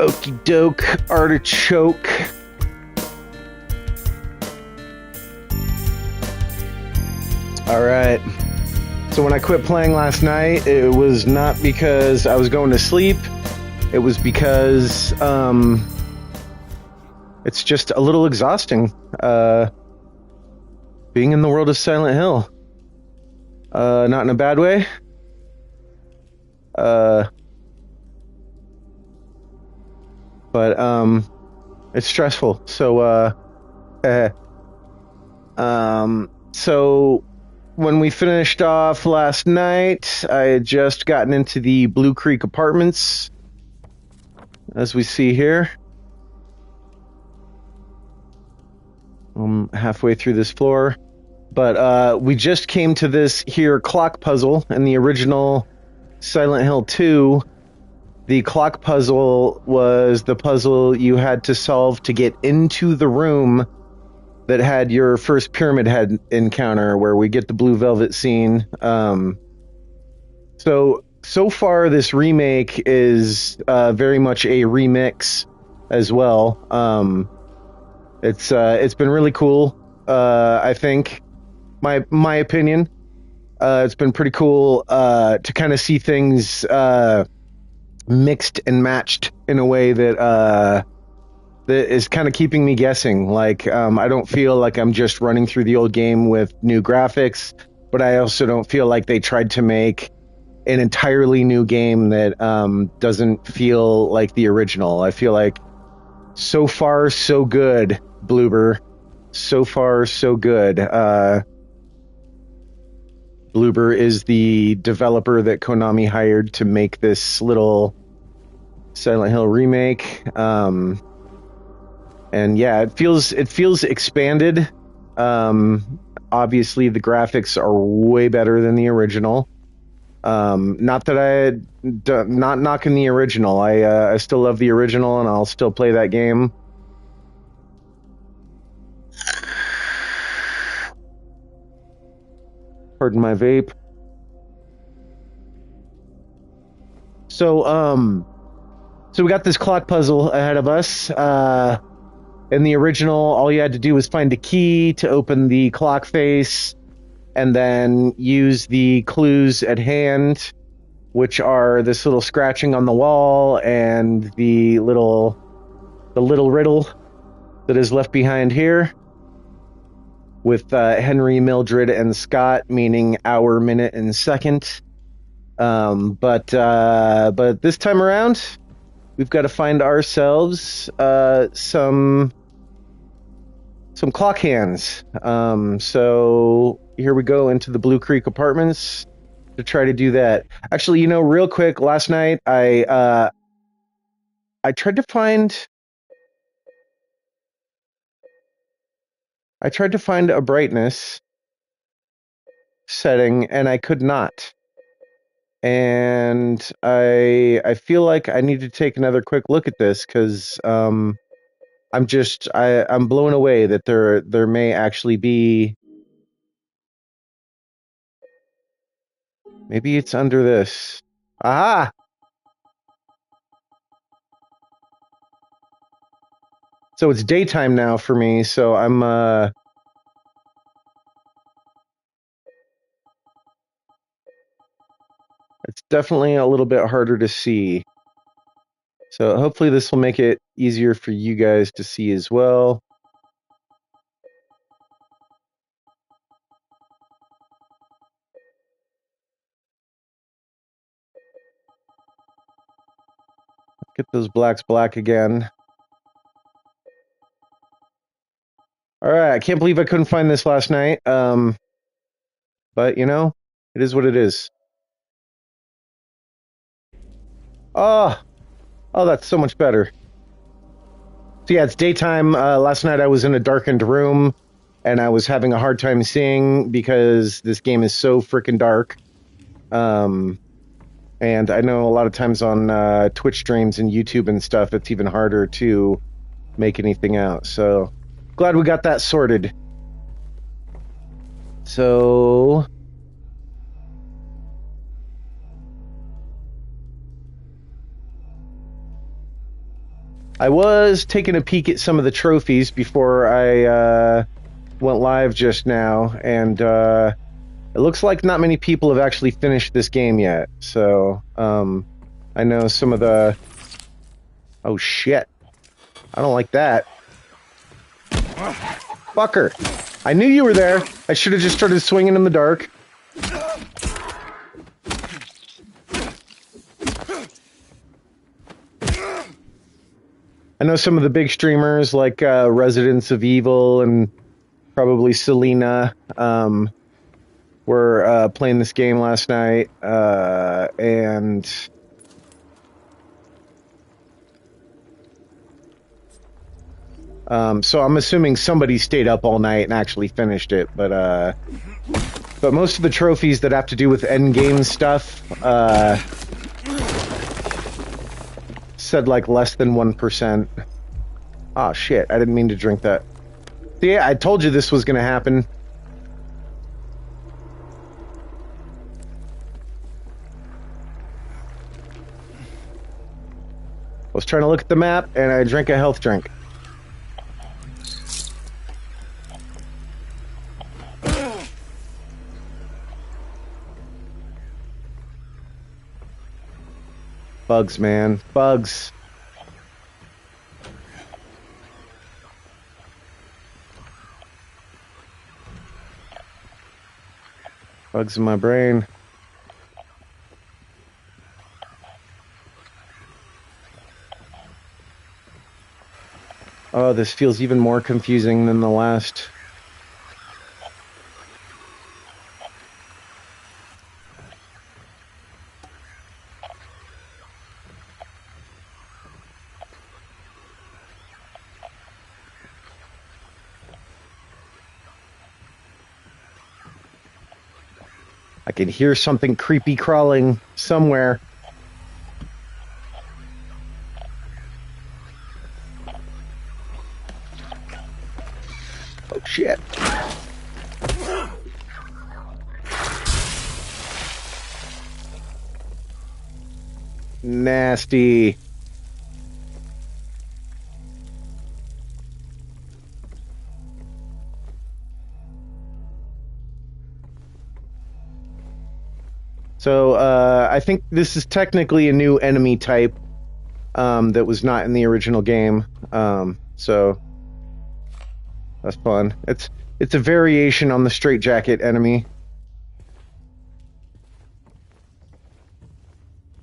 Okie doke, artichoke. Alright. So when I quit playing last night, it was not because I was going to sleep. It was because it's just a little exhausting being in the world of Silent Hill. Not in a bad way. But it's stressful. So when we finished off last night, I had just gotten into the Blue Creek apartments, as we see here. I'm halfway through this floor, but we just came to this here clock puzzle in the original Silent Hill 2. The clock puzzle was the puzzle you had to solve to get into the room that had your first Pyramid Head encounter, where we get the blue velvet scene. So far this remake is very much a remix as well. It's been really cool. I think my opinion. It's been pretty cool to kind of see things mixed and matched in a way that is kind of keeping me guessing. Like, I don't feel like I'm just running through the old game with new graphics, but I also don't feel like they tried to make an entirely new game that doesn't feel like the original. I feel like so far so good, Bloober. So far so good. Bloober is the developer that Konami hired to make this little Silent Hill remake. And yeah, it feels expanded. Obviously the graphics are way better than the original. Not knocking the original. I still love the original, and I'll still play that game. Pardon my vape. So we got this clock puzzle ahead of us. In the original, all you had to do was find a key to open the clock face, and then use the clues at hand, which are this little scratching on the wall and the little riddle that is left behind here, with Henry, Mildred, and Scott meaning hour, minute, and second. But this time around, we've got to find ourselves some clock hands. So here we go into the Blue Creek apartments to try to do that. Actually, real quick, last night I tried to find a brightness setting, and I could not. And I feel like I need to take another quick look at this, because I'm blown away that there may actually be. Maybe it's under this. Aha! So it's daytime now for me, so I'm it's definitely a little bit harder to see. So hopefully this will make it easier for you guys to see as well. Get those blacks black again. Alright, I can't believe I couldn't find this last night. But it is what it is. Oh, that's so much better. So yeah, it's daytime. Last night I was in a darkened room, and I was having a hard time seeing because this game is so freaking dark. And I know a lot of times on Twitch streams and YouTube and stuff, it's even harder to make anything out. So glad we got that sorted. So I was taking a peek at some of the trophies before I went live just now, and it looks like not many people have actually finished this game yet. So I know some of the... Oh shit. I don't like that. Fucker. I knew you were there. I should have just started swinging in the dark. I know some of the big streamers like Residents of Evil and probably Selena were playing this game last night, and so I'm assuming somebody stayed up all night and actually finished it. But most of the trophies that have to do with end game stuff said like less than 1%. Oh shit! I didn't mean to drink that. See, I told you this was going to happen. I was trying to look at the map, and I drank a health drink. Bugs, man. Bugs. Bugs in my brain. Oh, this feels even more confusing than the last. I can hear something creepy crawling somewhere. Oh, shit. Nasty. So, I think this is technically a new enemy type that was not in the original game. So that's fun. It's a variation on the straitjacket enemy.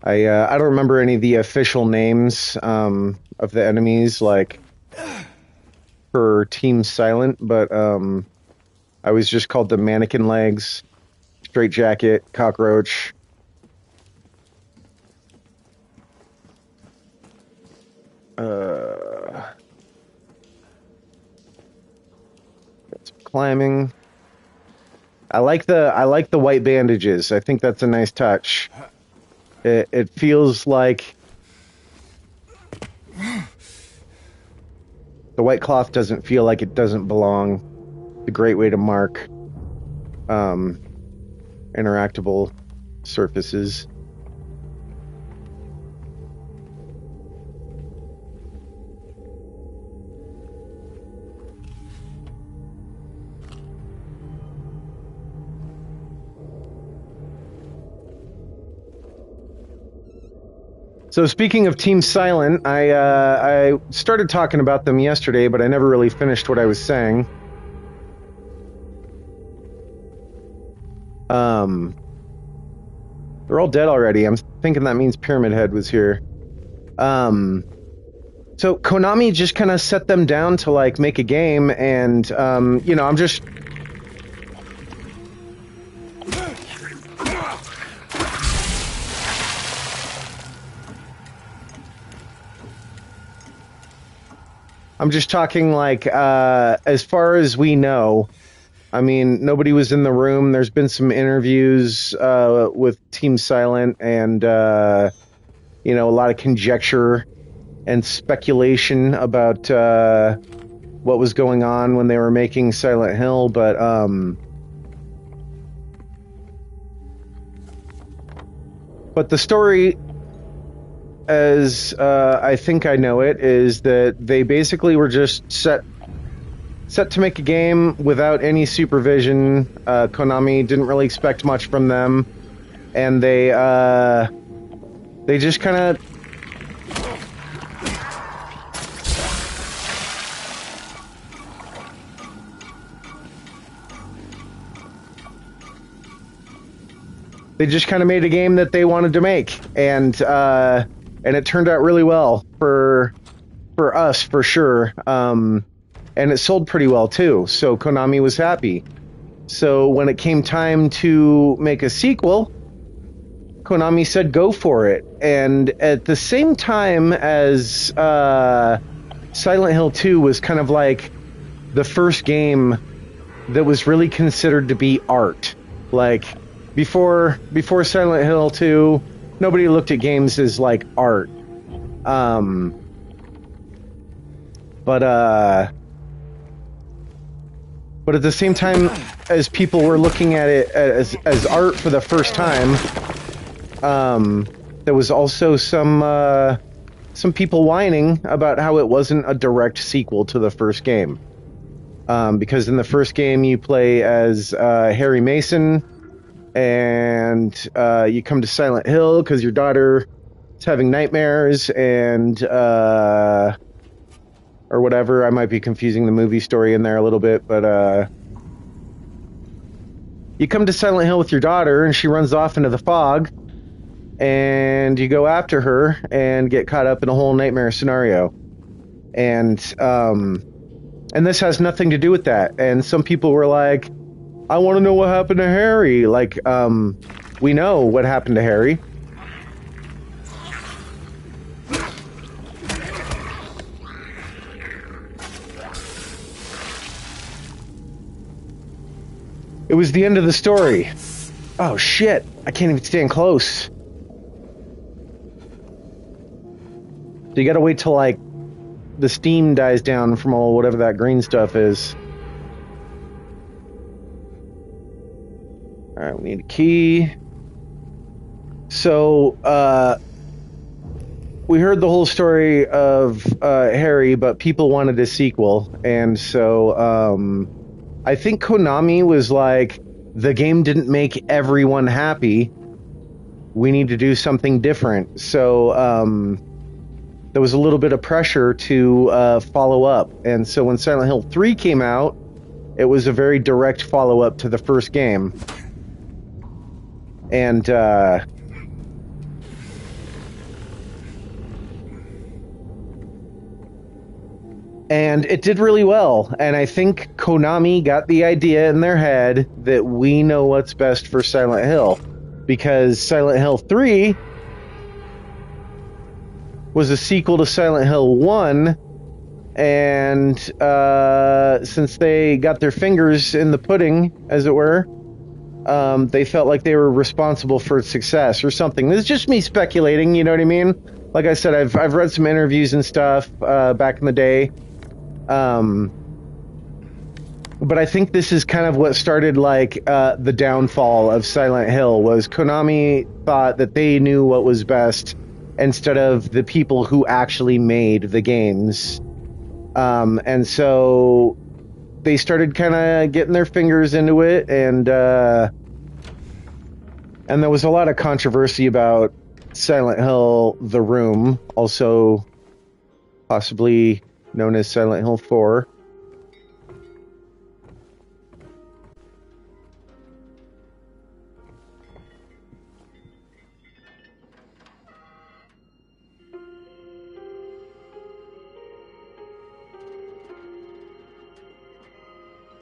I don't remember any of the official names of the enemies, like for Team Silent, but I was just called the Mannequin Legs, Straitjacket, Cockroach. Climbing. I like the white bandages. I think that's a nice touch. It feels like the white cloth doesn't feel like it doesn't belong. It's a great way to mark interactable surfaces. So speaking of Team Silent, I started talking about them yesterday, but I never really finished what I was saying. They're all dead already. I'm thinking that means Pyramid Head was here. So Konami just kind of set them down to like make a game, and you know, I'm just talking like as far as we know. I mean, nobody was in the room. There's been some interviews with Team Silent, and you know, a lot of conjecture and speculation about what was going on when they were making Silent Hill. But the story as I think I know it, is that they basically were just set to make a game without any supervision. Konami didn't really expect much from them, and they just kind of made a game that they wanted to make, and it turned out really well for us, for sure. And it sold pretty well too, so Konami was happy. So when it came time to make a sequel, Konami said go for it. And at the same time as Silent Hill 2 was kind of like the first game that was really considered to be art. Like, before Silent Hill 2, nobody looked at games as like art. But at the same time as people were looking at it as art for the first time, there was also some people whining about how it wasn't a direct sequel to the first game. Because in the first game you play as Harry Mason, and you come to Silent Hill because your daughter is having nightmares, and or whatever. I might be confusing the movie story in there a little bit, but you come to Silent Hill with your daughter, and she runs off into the fog, and you go after her and get caught up in a whole nightmare scenario. And this has nothing to do with that. And some people were like, I want to know what happened to Harry. Like, we know what happened to Harry. It was the end of the story. Oh shit, I can't even stand close. So you gotta wait till like the steam dies down from all whatever that green stuff is. Alright, we need a key. So, we heard the whole story of Harry, but people wanted a sequel, and so, I think Konami was like, the game didn't make everyone happy. We need to do something different. So there was a little bit of pressure to follow up. And so when Silent Hill 3 came out, it was a very direct follow-up to the first game. And it did really well, and I think Konami got the idea in their head that we know what's best for Silent Hill, because Silent Hill 3 was a sequel to Silent Hill 1, and since they got their fingers in the pudding, as it were, they felt like they were responsible for its success or something. This is just me speculating, you know what I mean? Like I said, I've read some interviews and stuff back in the day. But I think this is kind of what started like the downfall of Silent Hill, was Konami thought that they knew what was best instead of the people who actually made the games. And so they started kind of getting their fingers into it, and there was a lot of controversy about Silent Hill The Room, also possibly known as Silent Hill 4.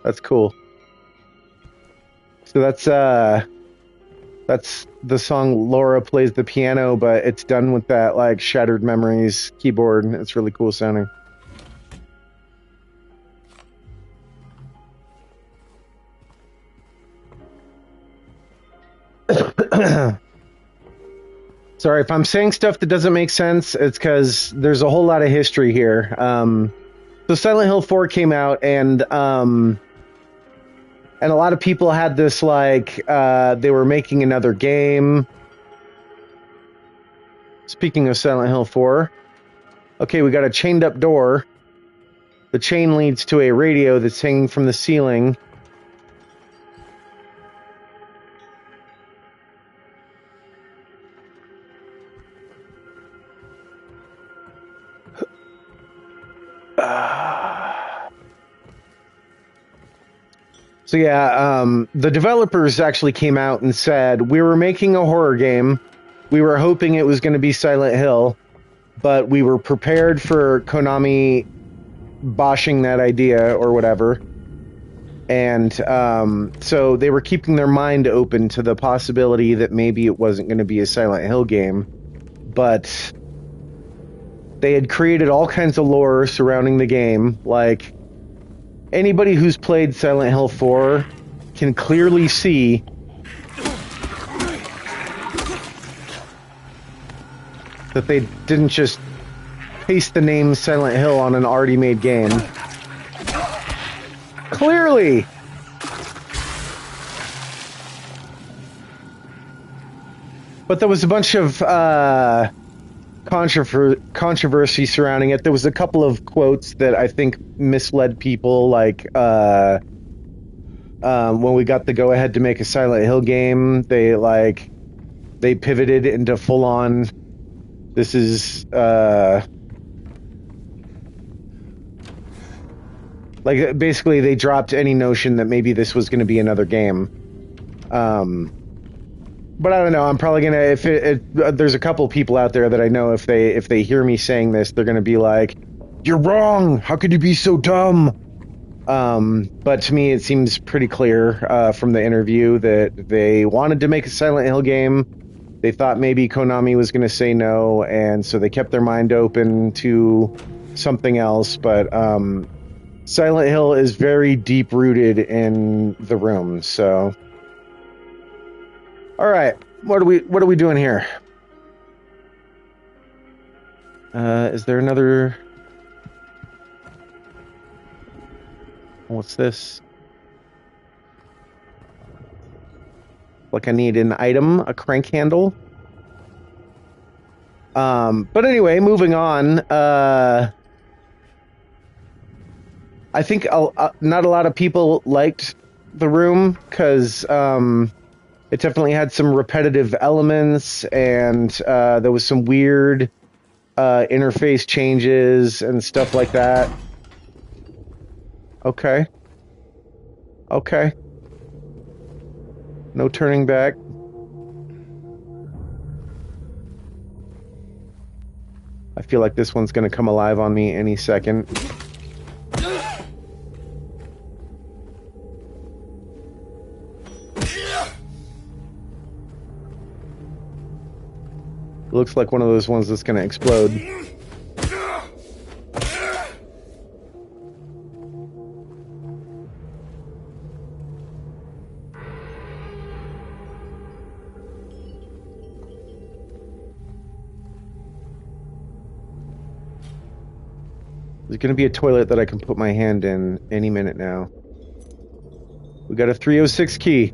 That's cool. So that's the song Laura Plays the Piano, but it's done with that like Shattered Memories keyboard. It's really cool sounding. Sorry if I'm saying stuff that doesn't make sense. It's because there's a whole lot of history here. So Silent Hill 4 came out, and a lot of people had this like they were making another game. Speaking of Silent Hill 4, okay, we got a chained up door. The chain leads to a radio that's hanging from the ceiling. So yeah, the developers actually came out and said, we were making a horror game. We were hoping it was going to be Silent Hill, but we were prepared for Konami boshing that idea or whatever. And so they were keeping their mind open to the possibility that maybe it wasn't going to be a Silent Hill game. But they had created all kinds of lore surrounding the game. Like, anybody who's played Silent Hill 4 can clearly see that they didn't just paste the name Silent Hill on an already made game. Clearly! But there was a bunch of controversy surrounding it. There was a couple of quotes that I think misled people, like when we got the go-ahead to make a Silent Hill game, they pivoted into full-on, this is like, basically they dropped any notion that maybe this was going to be another game. But I don't know. I'm probably gonna, there's a couple people out there that I know, if they hear me saying this, they're gonna be like, "You're wrong. How could you be so dumb?" But to me, it seems pretty clear from the interview that they wanted to make a Silent Hill game. They thought maybe Konami was gonna say no, and so they kept their mind open to something else. But Silent Hill is very deep rooted in the room, so. All right, what are we doing here? Is there another? What's this? Like, I need an item, a crank handle. But anyway, moving on. I think not a lot of people liked the room because it definitely had some repetitive elements, and there was some weird interface changes and stuff like that. Okay. Okay. No turning back. I feel like this one's going to come alive on me any second. Looks like one of those ones that's going to explode. There's going to be a toilet that I can put my hand in any minute now. We got a 306 key.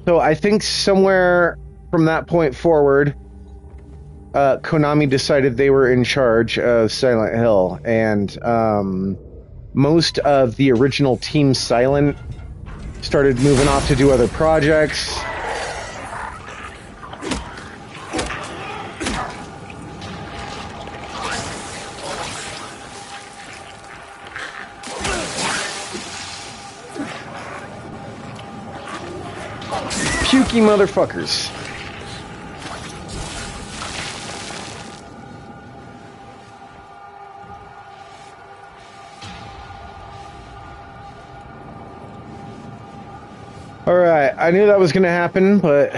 So I think somewhere from that point forward, Konami decided they were in charge of Silent Hill, and most of the original Team Silent started moving off to do other projects. Pukey motherfuckers. Alright, I knew that was gonna happen, but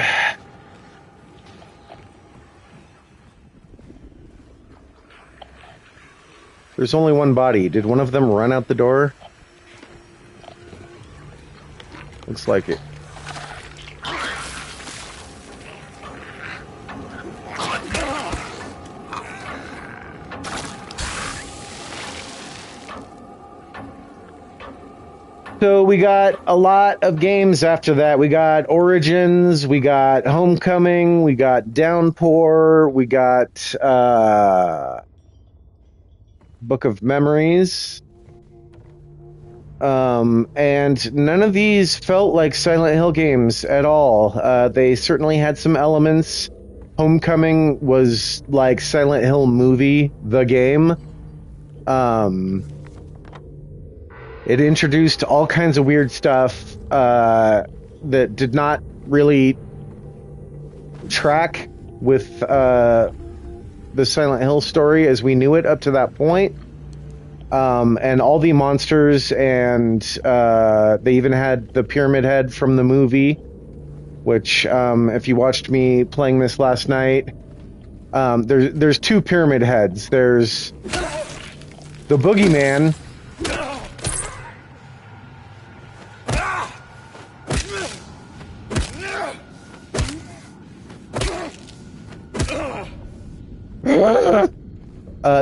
there's only one body. Did one of them run out the door? Looks like it. So we got a lot of games after that. We got Origins, we got Homecoming, we got Downpour, we got Book of Memories. And none of these felt like Silent Hill games at all. They certainly had some elements. Homecoming was like Silent Hill movie, the game. It introduced all kinds of weird stuff that did not really track with the Silent Hill story as we knew it up to that point. And all the monsters, and they even had the Pyramid Head from the movie, which, if you watched me playing this last night, there's two Pyramid Heads. There's the Boogeyman,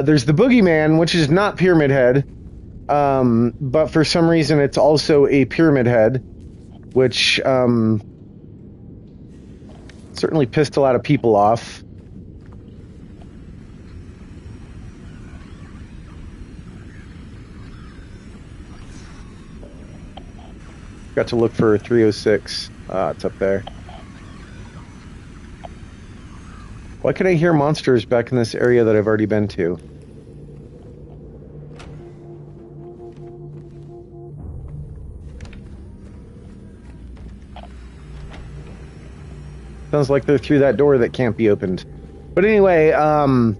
there's the Boogeyman, which is not Pyramid Head, but for some reason it's also a Pyramid Head, which certainly pissed a lot of people off. Got to look for 306. It's up there. Why can I hear monsters back in this area that I've already been to? Sounds like they're through that door that can't be opened. But anyway, yeah,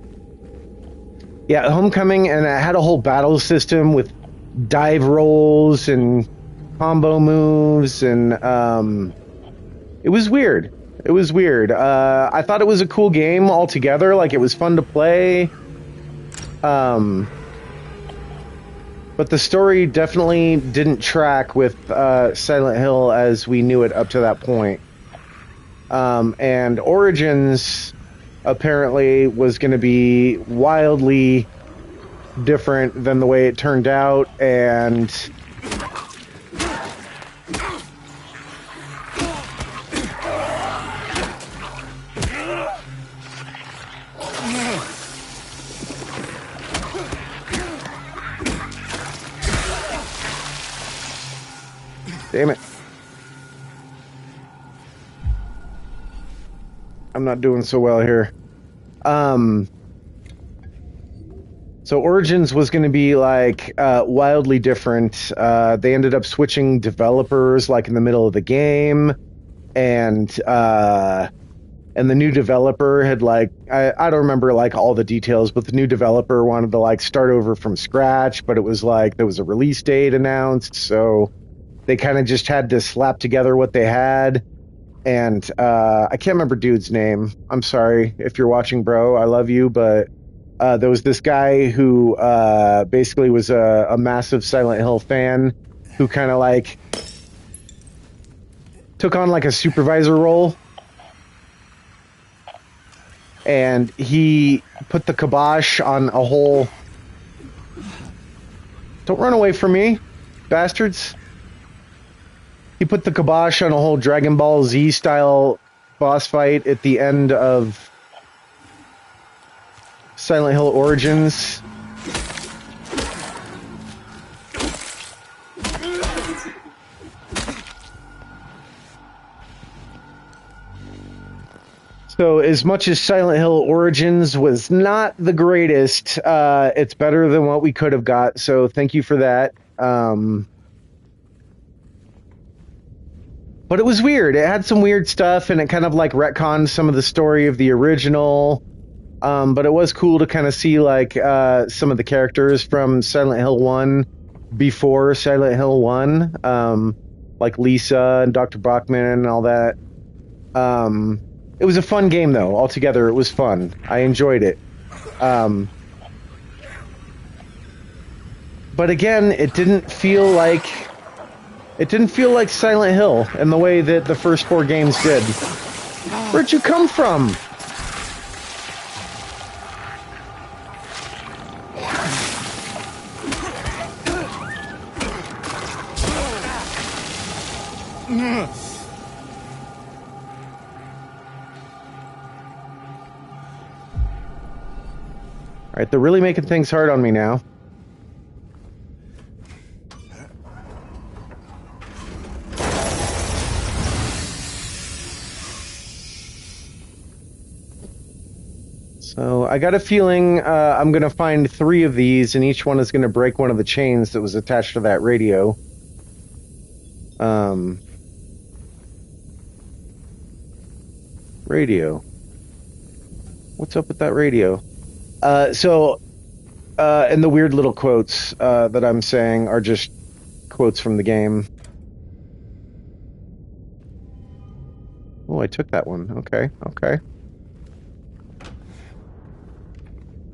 Homecoming, and it had a whole battle system with dive rolls and combo moves, and it was weird. It was weird. I thought it was a cool game altogether. Like, it was fun to play. But the story definitely didn't track with Silent Hill as we knew it up to that point. And Origins apparently was going to be wildly different than the way it turned out, and damn it. I'm not doing so well here. So Origins was going to be like wildly different. They ended up switching developers like in the middle of the game, and the new developer had like I don't remember like all the details, but the new developer wanted to like start over from scratch, but it was like there was a release date announced, so they kind of just had to slap together what they had. And I can't remember dude's name. I'm sorry if you're watching, bro. I love you, but there was this guy who basically was a massive Silent Hill fan who kind of like took on like a supervisor role. And he put the kibosh on a whole... Don't run away from me, bastards. He put the kibosh on a whole Dragon Ball Z style boss fight at the end of Silent Hill Origins. So as much as Silent Hill Origins was not the greatest, it's better than what we could have got. So thank you for that. But it was weird. It had some weird stuff, and it kind of like retconned some of the story of the original. But it was cool to kind of see like some of the characters from Silent Hill 1 before Silent Hill 1, like Lisa and Dr. Bachman and all that. It was a fun game, though. Altogether, it was fun. I enjoyed it. But again, it didn't feel like Silent Hill in the way that the first 4 games did. Where'd you come from? All right, they're really making things hard on me now. So I got a feeling I'm going to find 3 of these, and each one is going to break one of the chains that was attached to that radio. Radio. What's up with that radio? And the weird little quotes that I'm saying are just quotes from the game. Oh, I took that one. Okay, okay.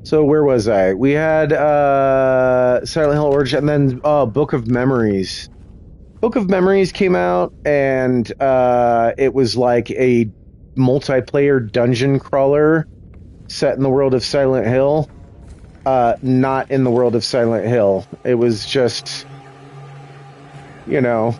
So where was I? We had Silent Hill Origin, and then Book of Memories. Book of Memories came out, and it was like a multiplayer dungeon crawler set in the world of Silent Hill. Not in the world of Silent Hill. It was just, you know.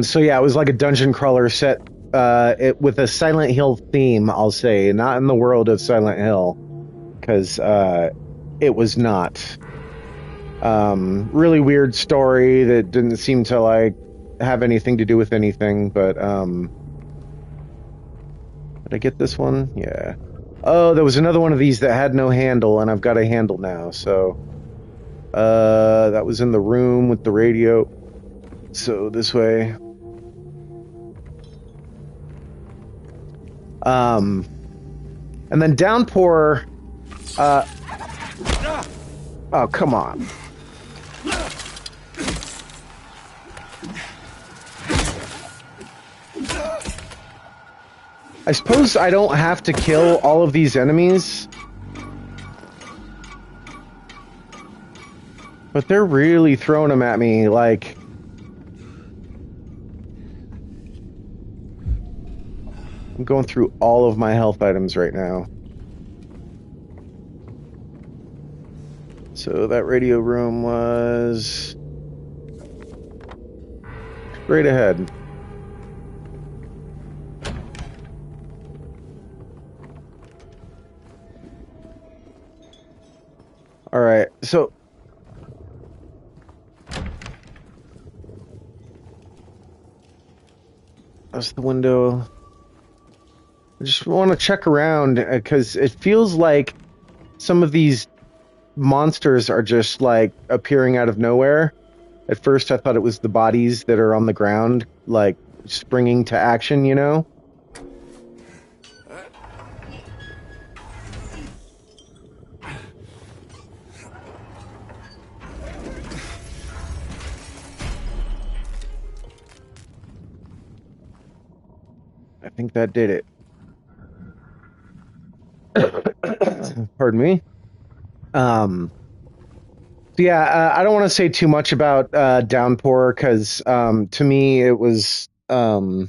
So yeah, it was like a dungeon crawler set with a Silent Hill theme, I'll say, not in the world of Silent Hill, because it was not. Really weird story that didn't seem to like have anything to do with anything, but did I get this one? Yeah. Oh, there was another one of these that had no handle, and I've got a handle now, so that was in the room with the radio. So this way. And then Downpour. Oh, come on. I suppose I don't have to kill all of these enemies. But they're really throwing them at me, like... I'm going through all of my health items right now. So that radio room was... straight ahead. Alright, so... that's the window. I just want to check around, because it feels like some of these monsters are just, like, appearing out of nowhere. At first, I thought it was the bodies that are on the ground, like, springing to action, you know? I think that did it. Pardon me. So yeah, I don't want to say too much about Downpour, because to me it was I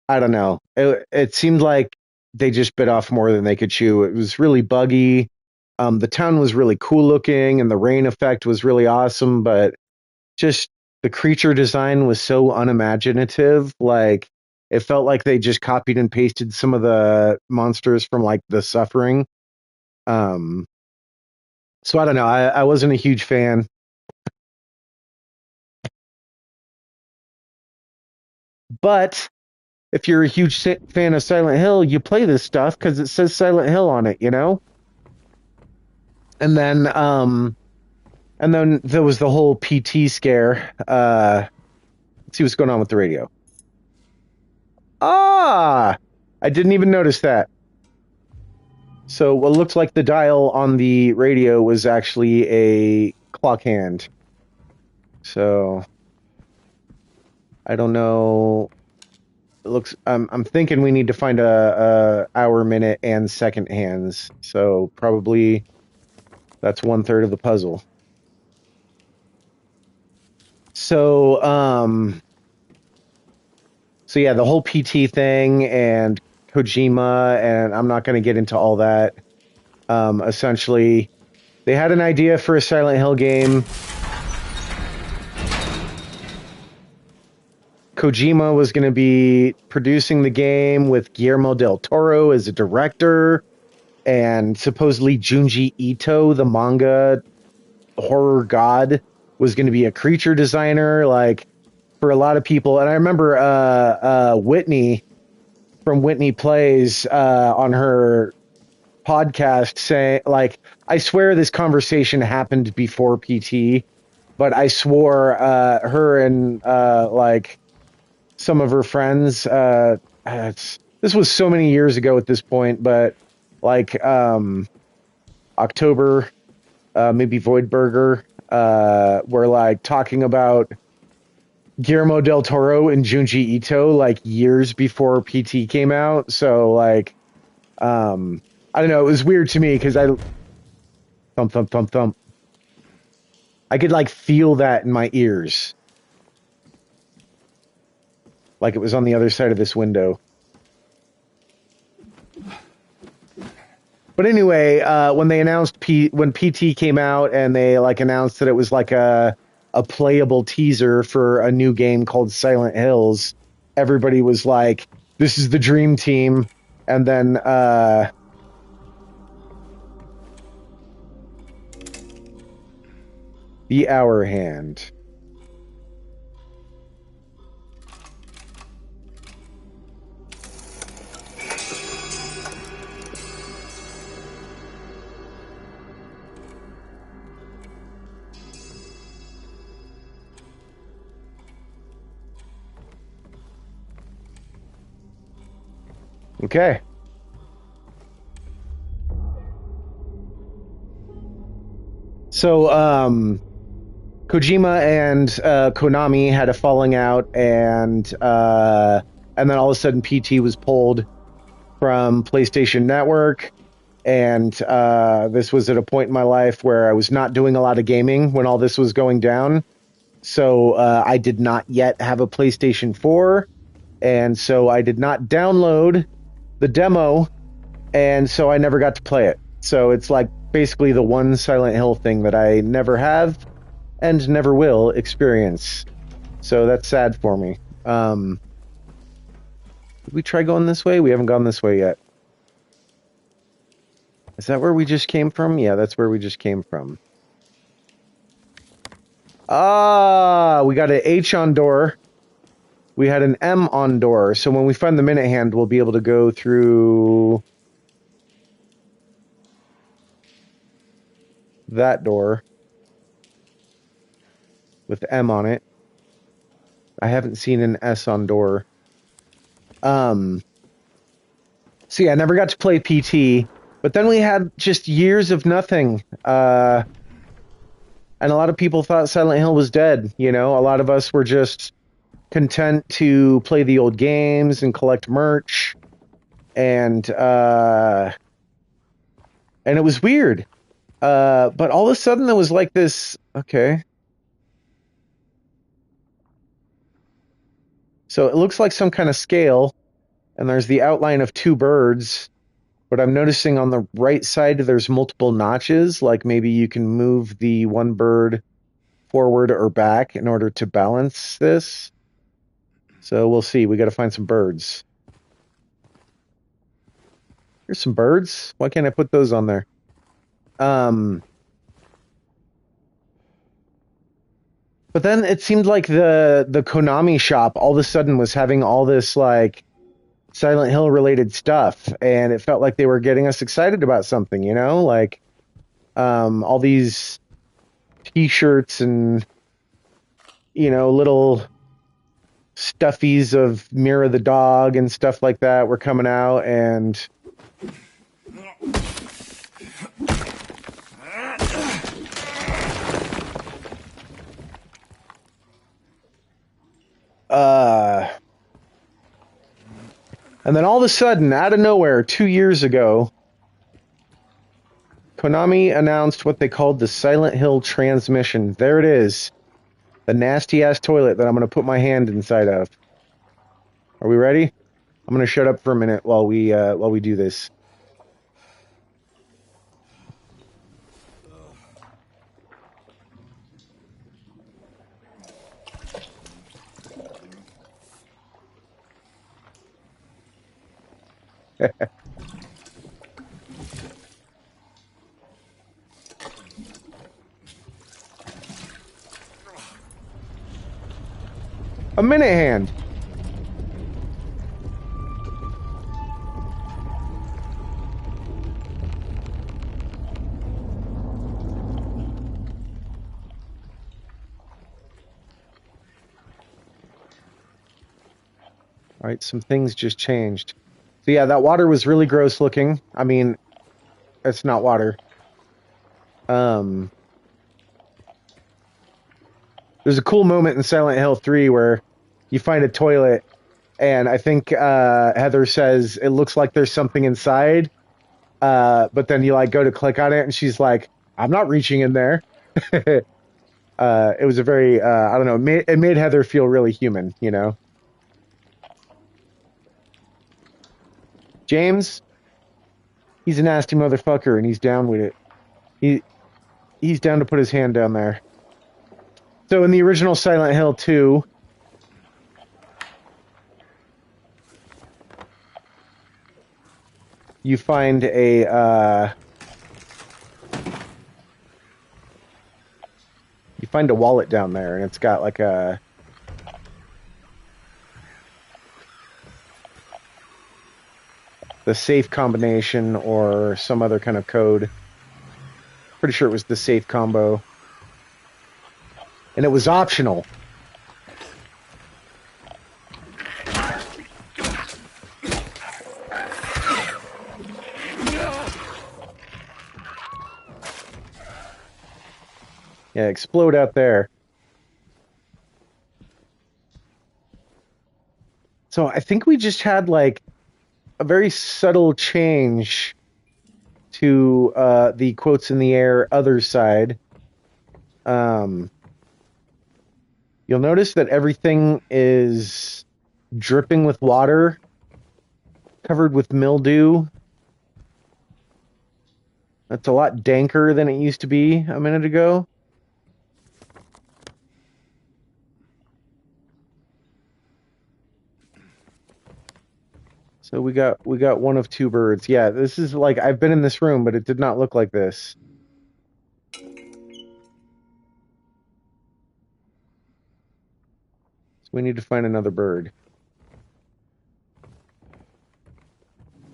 don't know. It seemed like they just bit off more than they could chew. It was really buggy. The town was really cool looking, and the rain effect was really awesome, but just the creature design was so unimaginative. Like, it felt like they just copied and pasted some of the monsters from like The Suffering. Um, so I don't know. I wasn't a huge fan, but if you're a huge fan of Silent Hill, you play this stuff because it says Silent Hill on it, you know? And then, there was the whole PT scare. Let's see what's going on with the radio. Ah, I didn't even notice that. So what looks like the dial on the radio was actually a clock hand. So I don't know. It looks. I'm thinking we need to find a hour, minute, and second hands. So probably that's 1/3 of the puzzle. So so yeah, the whole PT thing and Kojima, and I'm not going to get into all that. Essentially, they had an idea for a Silent Hill game. Kojima was going to be producing the game with Guillermo del Toro as a director, and supposedly Junji Ito, the manga horror god, was going to be a creature designer. Like, for a lot of people, and I remember Whitney from Whitney Plays on her podcast saying, like, I swear this conversation happened before PT, but I swore her and like some of her friends. This was so many years ago at this point, but like October, maybe Voidburger, were like talking about Guillermo del Toro and Junji Ito like years before PT came out. So like, I don't know. It was weird to me because I thump thump thump thump. I could like feel that in my ears, like it was on the other side of this window. But anyway, when they announced when PT came out and they like announced that it was like a playable teaser for a new game called Silent Hills, everybody was like, "This is the dream team." And then the hour hand. Okay. So, Kojima and Konami had a falling out, and then all of a sudden PT was pulled from PlayStation Network, and this was at a point in my life where I was not doing a lot of gaming when all this was going down. So I did not yet have a PlayStation 4, and so I did not download the demo, and so I never got to play it. So it's like basically the one Silent Hill thing that I never have and never will experience. So that's sad for me. Did we try going this way? We haven't gone this way yet. Is that where we just came from? Yeah, that's where we just came from. Ah, we got an H on door. We had an M on door. So when we find the minute hand, we'll be able to go through that door with M on it. I haven't seen an S on door. So yeah, I never got to play PT, but then we had just years of nothing. And a lot of people thought Silent Hill was dead. You know, a lot of us were just content to play the old games and collect merch. And it was weird. But all of a sudden there was like this, okay. So it looks like some kind of scale, and there's the outline of two birds, but I'm noticing on the right side there's multiple notches, like maybe you can move the one bird forward or back in order to balance this. So we'll see. We got to find some birds. Here's some birds. Why can't I put those on there? But then it seemed like the Konami shop all of a sudden was having all this like Silent Hill related stuff, and it felt like they were getting us excited about something, you know, like all these T-shirts and little stuffies of Mira the dog and stuff like that were coming out, and uh and then all of a sudden, out of nowhere, 2 years ago, Konami announced what they called the Silent Hill transmission. There it is. The nasty ass toilet that I'm going to put my hand inside of. Are we ready? I'm going to shut up for a minute while we do this. A minute hand. All right, some things just changed. So yeah, that water was really gross looking. I mean, it's not water. There's a cool moment in Silent Hill 3 where you find a toilet, and I think Heather says it looks like there's something inside, but then you like go to click on it, and she's like, "I'm not reaching in there." It was a very I don't know. It made Heather feel really human, you know. James, he's a nasty motherfucker, and he's down with it. He's down to put his hand down there. So in the original Silent Hill 2, you find a wallet down there, and it's got like the safe combination or some other kind of code. Pretty sure it was the safe combo. And it was optional. Yeah, explode out there. So I think we just had like a very subtle change to the quotes in the air other side. You'll notice that everything is dripping with water, covered with mildew. That's a lot danker than it used to be a minute ago. So we got one of two birds. Yeah, this is like, I've been in this room, but it did not look like this. So we need to find another bird.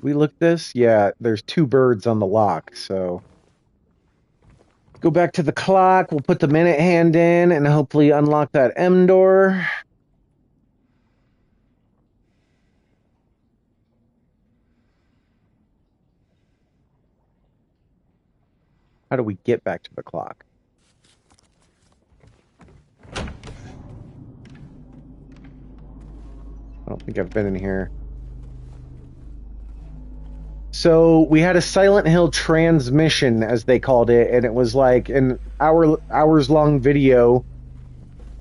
We look this? Yeah, there's two birds on the lock, so go back to the clock, we'll put the minute hand in and hopefully unlock that M door. How do we get back to the clock? I don't think I've been in here. So we had a Silent Hill transmission, as they called it, and it was like an hours-long video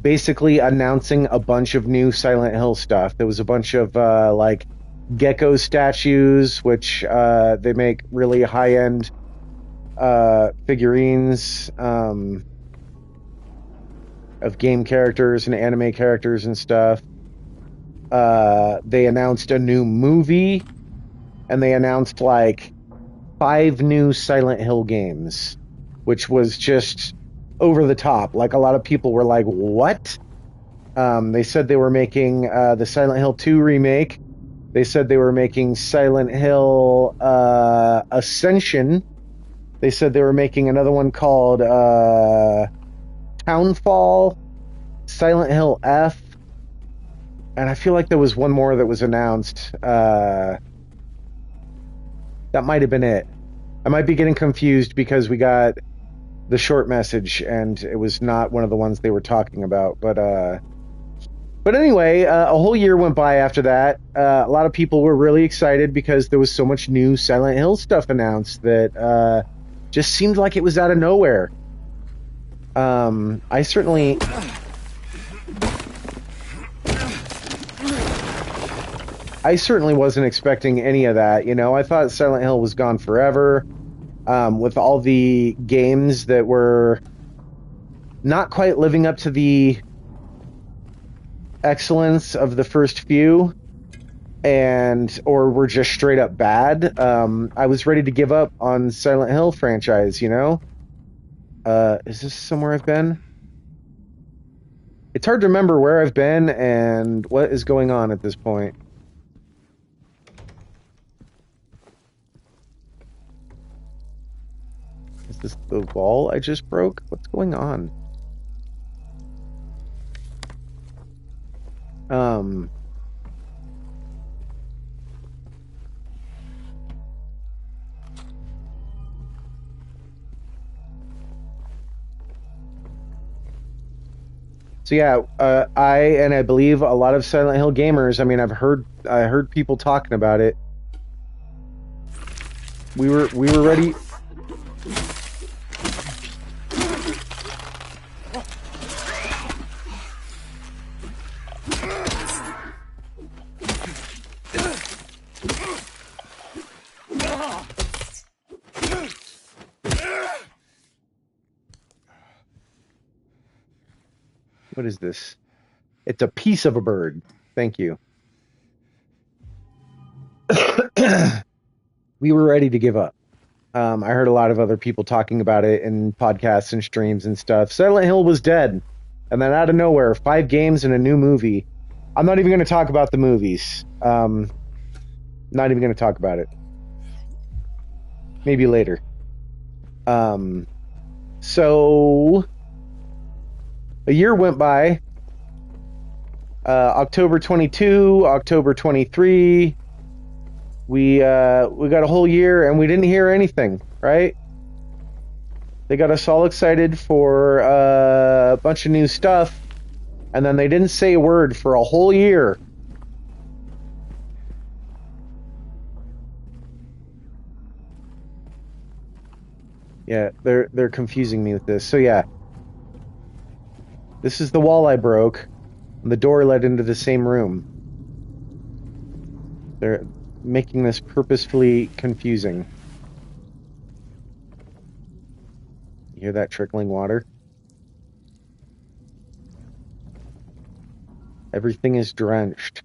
basically announcing a bunch of new Silent Hill stuff. There was a bunch of like gecko statues, which they make really high-end figurines of game characters and anime characters and stuff. They announced a new movie, and they announced like 5 new Silent Hill games, which was just over the top. Like, a lot of people were like, what? They said they were making the Silent Hill 2 remake. They said they were making Silent Hill Ascension. They said they were making another one called Townfall, Silent Hill F, and I feel like there was one more that was announced. That might have been it. I might be getting confused because we got the short message and it was not one of the ones they were talking about. But anyway, a whole year went by after that. A lot of people were really excited because there was so much new Silent Hill stuff announced that just seemed like it was out of nowhere. I certainly wasn't expecting any of that. You know, I thought Silent Hill was gone forever. With all the games that were not quite living up to the excellence of the first few, or were just straight up bad. I was ready to give up on Silent Hill franchise, you know? Is this somewhere I've been? It's hard to remember where I've been and what is going on at this point. Is this the wall I just broke? What's going on? So yeah, I believe a lot of Silent Hill gamers, I mean, I heard people talking about it. We were ready. What is this? It's a piece of a bird. Thank you. We were ready to give up. I heard a lot of other people talking about it in podcasts and streams and stuff. Silent Hill was dead. And then out of nowhere, 5 games and a new movie. I'm not even going to talk about the movies. Not even going to talk about it. Maybe later. So a year went by. October 22, October 23. We got a whole year and we didn't hear anything, right? They got us all excited for a bunch of new stuff, and then they didn't say a word for a whole year. Yeah, they're confusing me with this. So yeah, this is the wall I broke, and the door led into the same room. They're making this purposefully confusing. You hear that trickling water? Everything is drenched.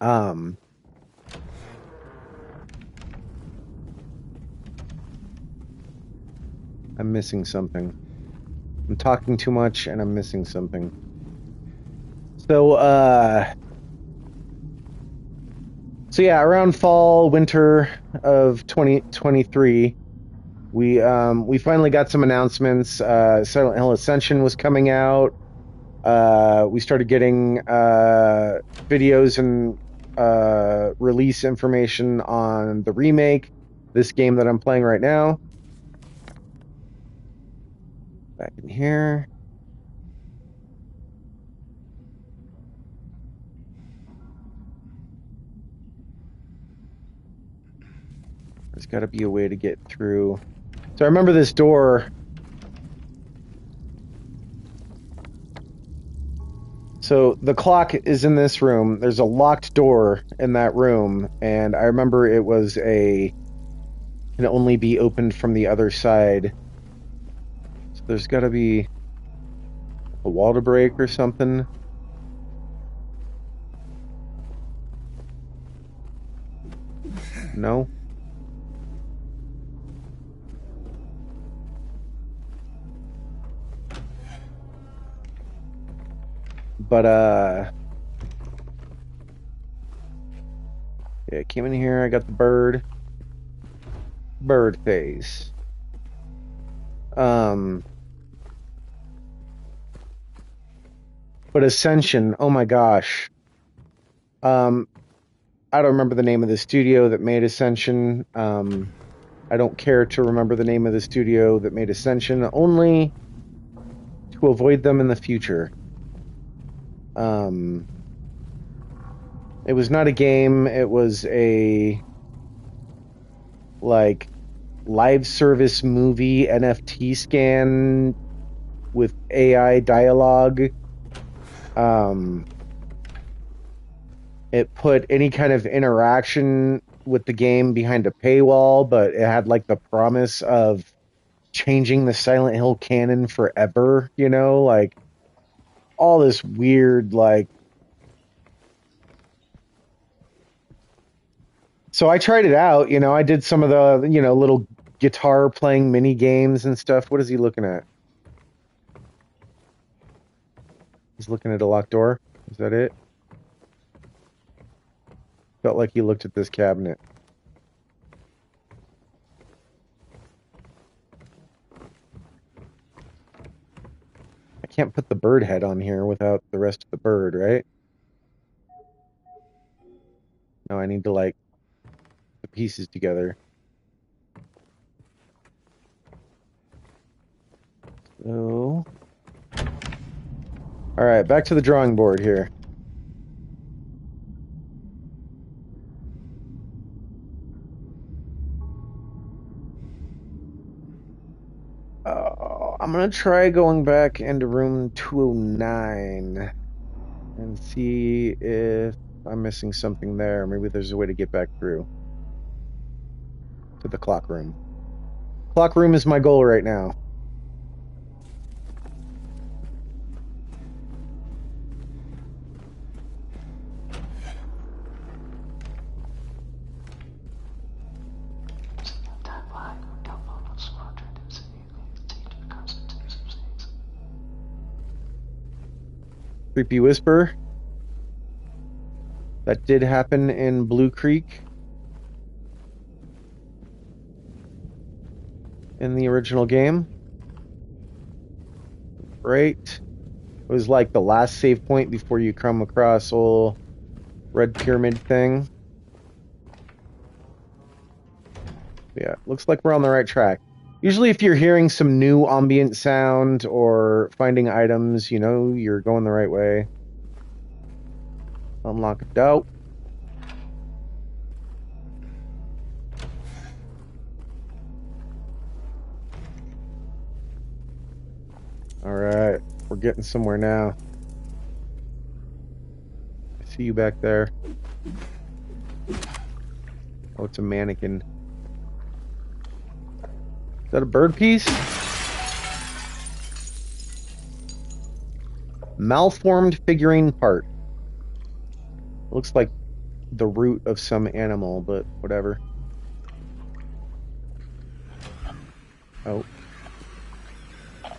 I'm missing something. I'm talking too much and I'm missing something. So yeah, around fall, winter of 2023, we finally got some announcements. Silent Hill Ascension was coming out. We started getting videos and release information on the remake, this game that I'm playing right now. Back in here. There's got to be a way to get through. So I remember this door. So the clock is in this room. There's a locked door in that room, and I remember it was can only be opened from the other side. So there's got to be a wall to break or something. No. But Yeah, came in here. I got the bird phase. But Ascension, oh my gosh. I don't remember the name of the studio that made Ascension. I don't care to remember the name of the studio that made Ascension, only to avoid them in the future. It was not a game. It was a like live service movie NFT scan with AI dialogue. It put any kind of interaction with the game behind a paywall, but it had like the promise of changing the Silent Hill canon forever, you know, like all this weird like. So I tried it out, you know, I did some of the, you know, little guitar playing mini games and stuff. What is he looking at? He's looking at a locked door. Is that it? Felt like he looked at this cabinet. I can't put the bird head on here without the rest of the bird, right? No, I need to like the pieces together. So, all right, back to the drawing board here. I'm gonna try going back into room 209 and see if I'm missing something there. Maybe there's a way to get back through to the clock room. Clock room is my goal right now. Creepy Whisper. That did happen in Blue Creek in the original game. Right. It was like the last save point before you come across old red pyramid thing. Yeah, looks like we're on the right track. Usually if you're hearing some new ambient sound or finding items, you know, you're going the right way. Unlock a doubt. Alright, we're getting somewhere now. I see you back there. Oh, it's a mannequin. Is that a bird piece? Malformed figurine part. Looks like the root of some animal, but whatever. Oh.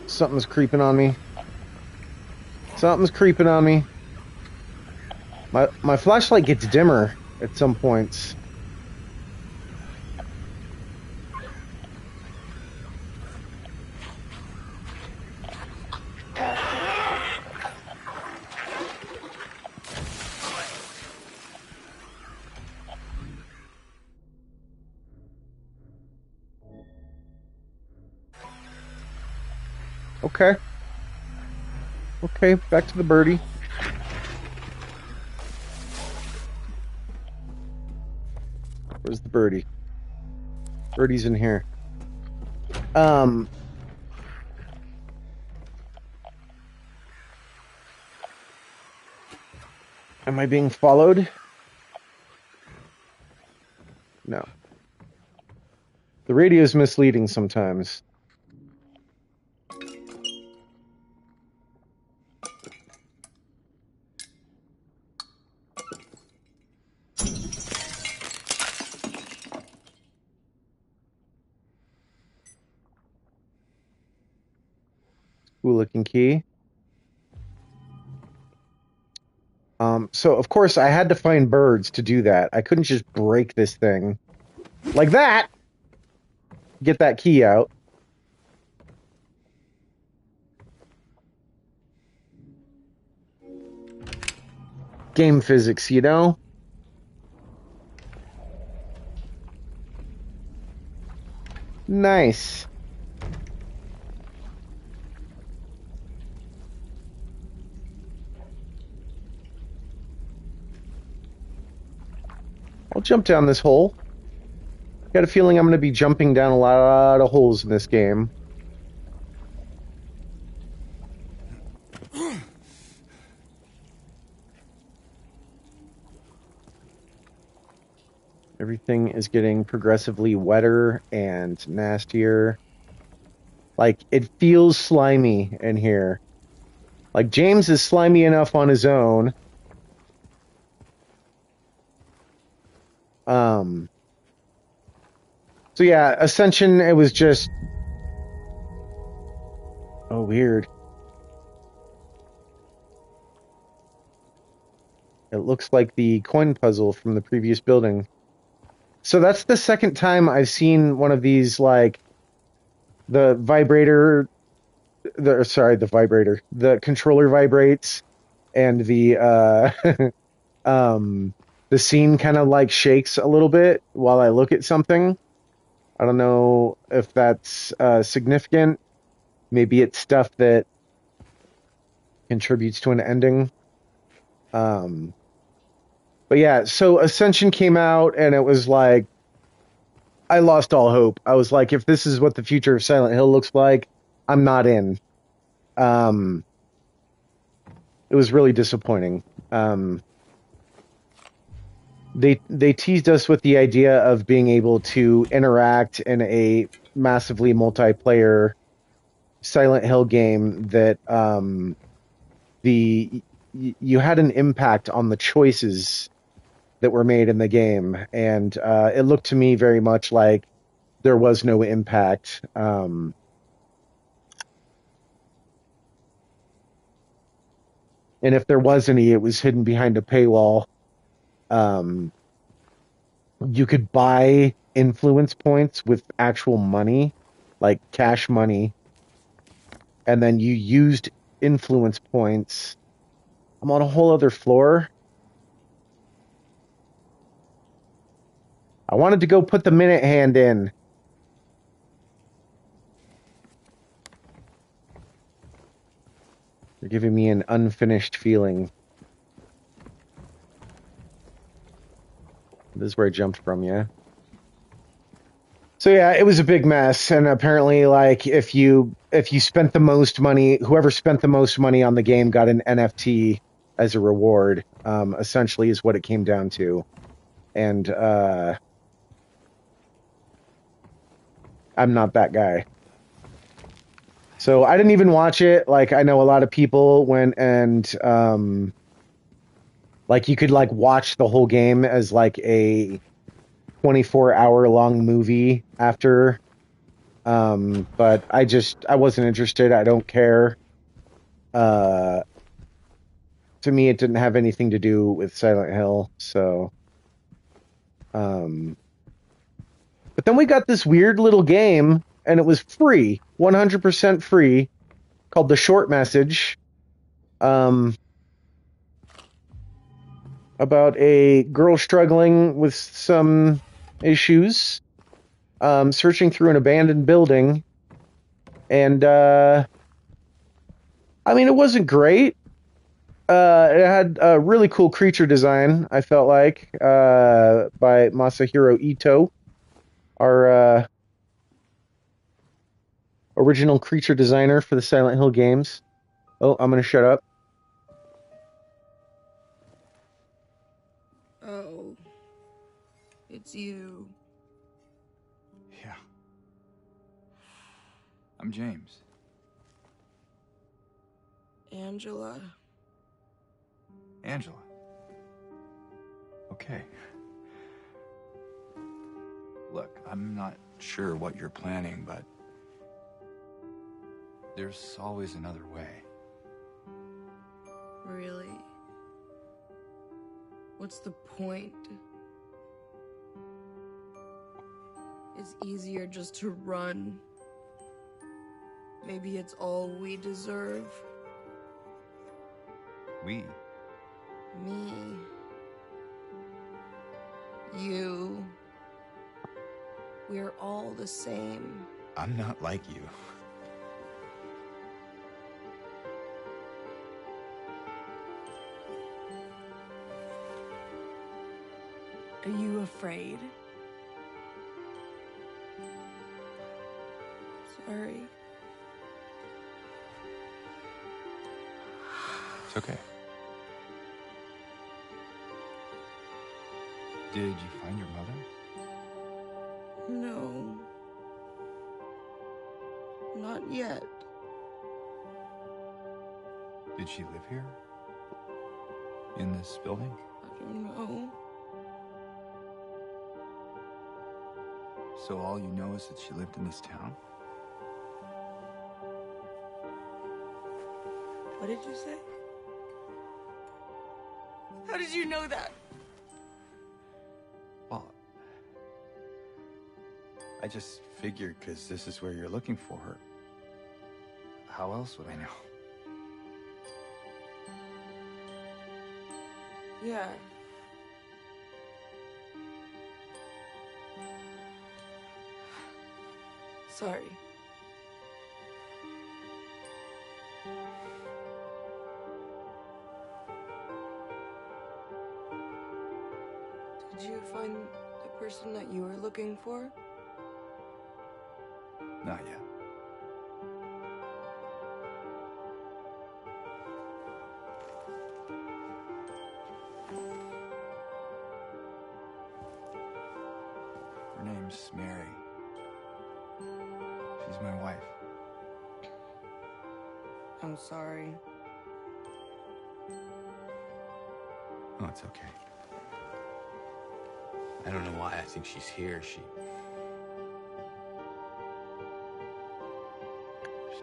Something's creeping on me. Something's creeping on me. My flashlight gets dimmer at some points. Okay. Okay, back to the birdie. Where's the birdie? Birdie's in here. Am I being followed? No. The radio's misleading sometimes. Cool looking key. So of course I had to find birds to do that. I couldn't just break this thing like that. Get that key out. Game physics, you know? Nice. I'll jump down this hole. Got a feeling I'm going to be jumping down a lot of holes in this game. Everything is getting progressively wetter and nastier. Like, it feels slimy in here. Like, James is slimy enough on his own. So yeah, Ascension, it was just... Oh, weird. It looks like the coin puzzle from the previous building. So that's the second time I've seen one of these, like, the vibrator... The controller vibrates, and the scene kind of, like, shakes a little bit while I look at something. I don't know if that's significant. Maybe it's stuff that contributes to an ending. But yeah, so Ascension came out, and it was like, I lost all hope. I was like, if this is what the future of Silent Hill looks like, I'm not in. It was really disappointing. They teased us with the idea of being able to interact in a massively multiplayer Silent Hill game that you had an impact on the choices that were made in the game, and it looked to me very much like there was no impact. And if there was any, it was hidden behind a paywall. You could buy influence points with actual money, like cash money, and then you used influence points. I'm on a whole other floor. I wanted to go put the minute hand in. You're giving me an unfinished feeling. This is where I jumped from, yeah. So yeah, it was a big mess, and apparently, like, if you spent the most money, whoever spent the most money on the game got an NFT as a reward. Essentially, is what it came down to, and I'm not that guy. So I didn't even watch it. Like, I know a lot of people went and like, you could, like, watch the whole game as, like, a 24-hour long movie after. But I wasn't interested. I don't care. To me, it didn't have anything to do with Silent Hill. So, but then we got this weird little game, and it was free, 100% free, called The Short Message. About a girl struggling with some issues, searching through an abandoned building. And, I mean, it wasn't great. It had a really cool creature design, I felt like, by Masahiro Ito, our original creature designer for the Silent Hill games. Oh, I'm going to shut up. Oh, it's you. Yeah. I'm James. Angela. Angela. Okay. Look, I'm not sure what you're planning, but there's always another way. Really? What's the point? It's easier just to run. Maybe it's all we deserve. We? Me. You. We're all the same. I'm not like you. Are you afraid? Sorry. It's okay. Did you find your mother? No. Not yet. Did she live here? In this building? I don't know. So all you know is that she lived in this town? What did you say? How did you know that? Well, I just figured because this is where you're looking for her. How else would I know? Yeah. Sorry. Did you find the person that you were looking for? Not yet. Her name's Mary. She's my wife. I'm sorry. Oh, it's okay. I don't know why I think she's here. She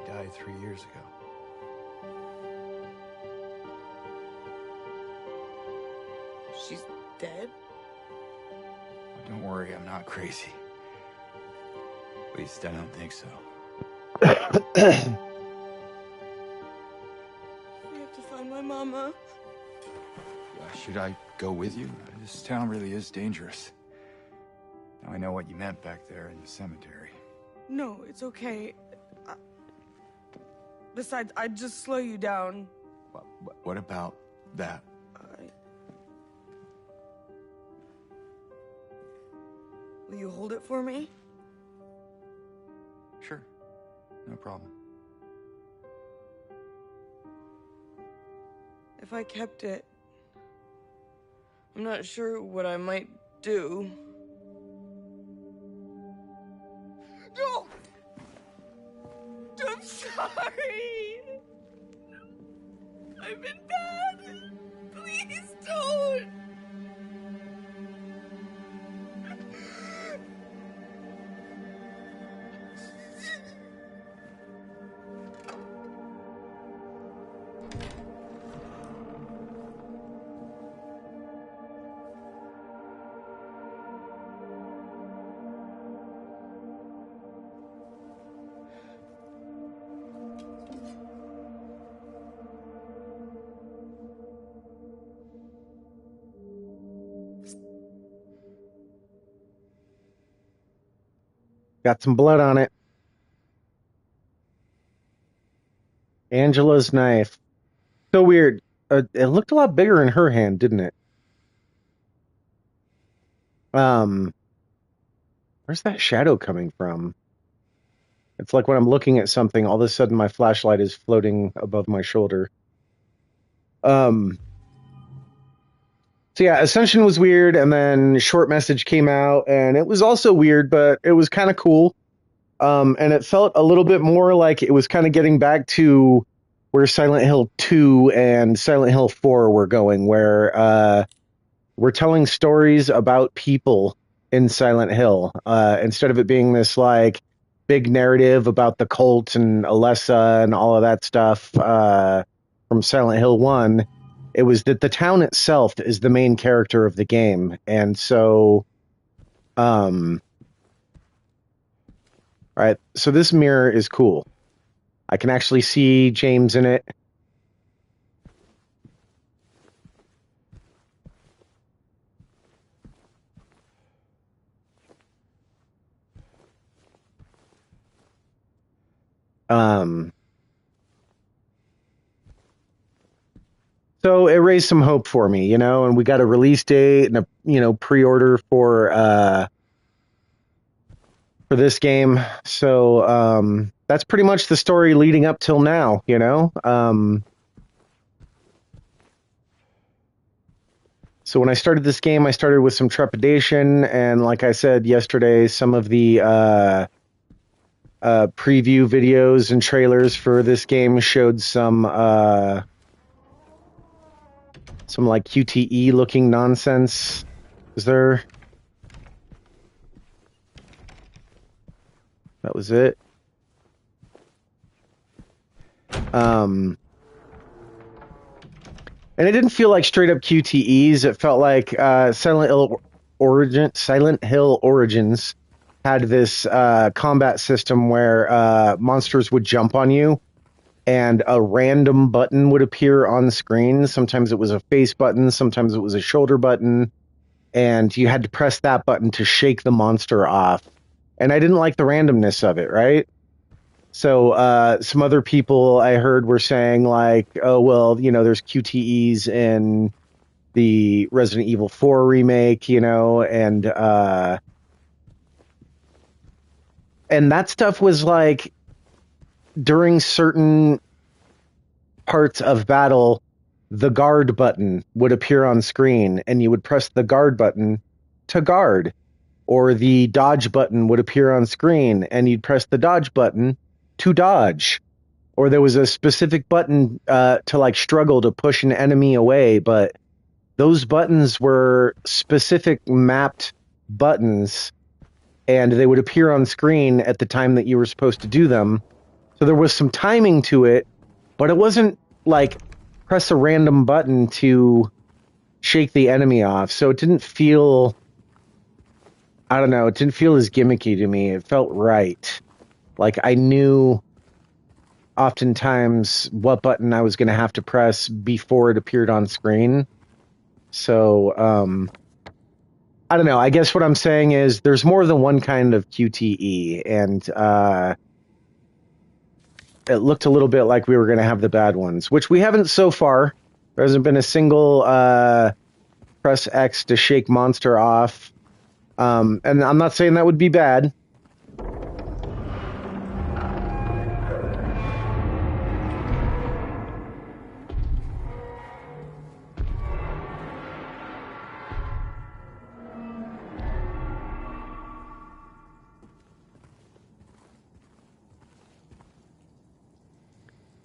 died 3 years ago. She's dead? But don't worry, I'm not crazy. At least I don't think so. We have to find my mama. Should I go with you? This town really is dangerous. Now I know what you meant back there in the cemetery. No, it's okay. Besides, I'd just slow you down. What about that? Will you hold it for me? Sure. No problem. If I kept it, I'm not sure what I might do. No! I'm sorry! I've been bad! Please don't! Got some blood on it. Angela's knife. So weird. It looked a lot bigger in her hand, didn't it? Where's that shadow coming from? It's like when I'm looking at something, all of a sudden my flashlight is floating above my shoulder. So yeah, Ascension was weird, and then Short Message came out, and it was also weird, but it was kind of cool. And it felt a little bit more like it was kind of getting back to where Silent Hill 2 and Silent Hill 4 were going, where we're telling stories about people in Silent Hill, instead of it being this like big narrative about the cult and Alessa and all of that stuff from Silent Hill 1. It was that the town itself is the main character of the game, and so, all right. So this mirror is cool. I can actually see James in it. So it raised some hope for me, and we got a release date and a pre-order for this game. So that's pretty much the story leading up till now. So when I started this game, I started with some trepidation, and like I said yesterday, some of the preview videos and trailers for this game showed some like QTE looking nonsense. Is there? That was it. And it didn't feel like straight up QTEs. It felt like Silent Hill Origins had this combat system where monsters would jump on you and a random button would appear on the screen. Sometimes it was a face button, sometimes it was a shoulder button, and you had to press that button to shake the monster off. And I didn't like the randomness of it, right? So some other people I heard were saying like, oh, well, there's QTEs in the Resident Evil 4 remake, and that stuff was like during certain parts of battle, the guard button would appear on screen and you would press the guard button to guard, or the dodge button would appear on screen and you'd press the dodge button to dodge, or there was a specific button to like struggle to push an enemy away, but those buttons were specific mapped buttons and they would appear on screen at the time that you were supposed to do them. So there was some timing to it, but it wasn't like press a random button to shake the enemy off. So it didn't feel, I don't know, it didn't feel as gimmicky to me. It felt right. Like I knew oftentimes what button I was going to have to press before it appeared on screen. So, I don't know. I guess what I'm saying is there's more than one kind of QTE, and it looked a little bit like we were going to have the bad ones, which we haven't so far. There hasn't been a single press X to shake monster off. And I'm not saying that would be bad.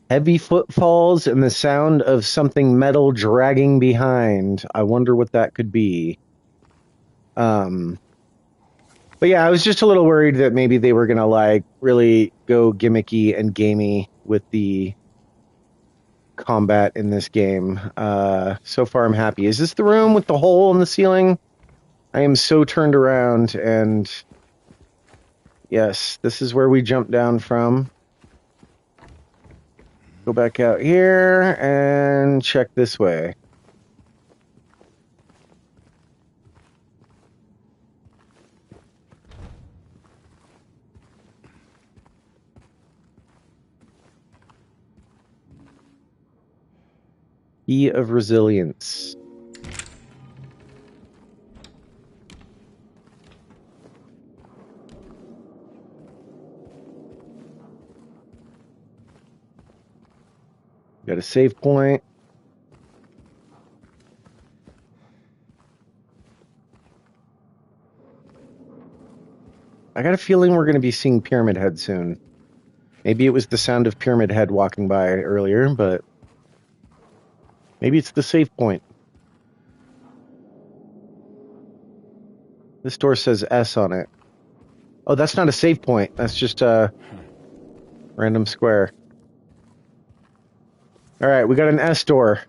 Heavy footfalls and the sound of something metal dragging behind. I wonder what that could be. But yeah, I was just a little worried that maybe they were gonna like really go gimmicky and gamey with the combat in this game. So far I'm happy. Is this the room with the hole in the ceiling? I am so turned around, and yes, this is where we jumped down from. Go back out here and check this way. Key of Resilience. Got a save point. I got a feeling we're going to be seeing Pyramid Head soon. Maybe it was the sound of Pyramid Head walking by earlier, but maybe it's the save point. This door says S on it. Oh, that's not a save point. That's just a random square. All right, we got an S door.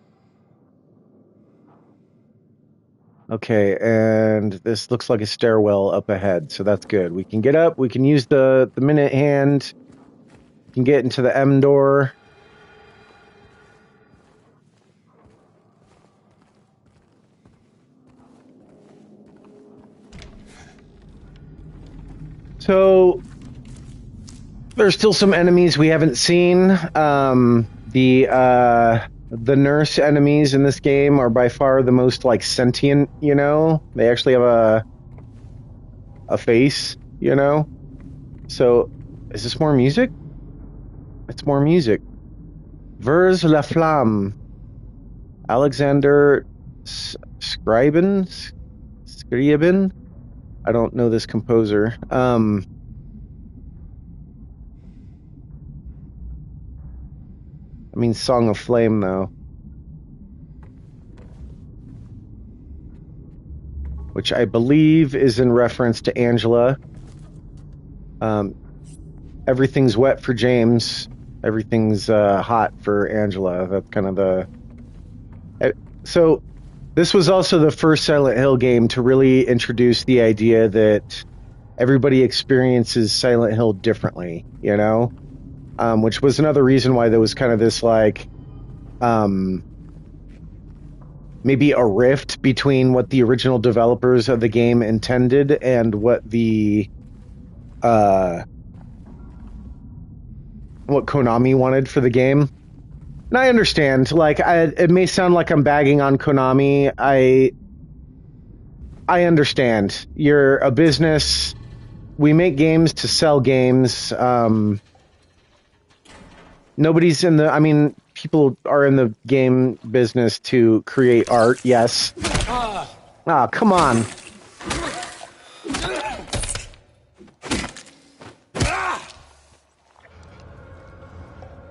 Okay, and this looks like a stairwell up ahead, so that's good. We can get up, we can use the minute hand, we can get into the M door. So there's still some enemies we haven't seen. The nurse enemies in this game are by far the most like sentient, you know? They actually have a face, you know? So is this more music? It's more music. Vers la Flamme. Alexander Scriabin? Scriabin? I don't know this composer. I mean, Song of Flame, though. Which I believe is in reference to Angela. Everything's wet for James. Everything's hot for Angela. That's kind of the... So, this was also the first Silent Hill game to really introduce the idea that everybody experiences Silent Hill differently, you know? Which was another reason why there was kind of this, like, maybe a rift between what the original developers of the game intended and what what Konami wanted for the game. And I understand, like, it may sound like I'm bagging on Konami. I understand. You're a business. We make games to sell games. Nobody's in the... I mean, people are in the game business to create art, yes. Ah, come on.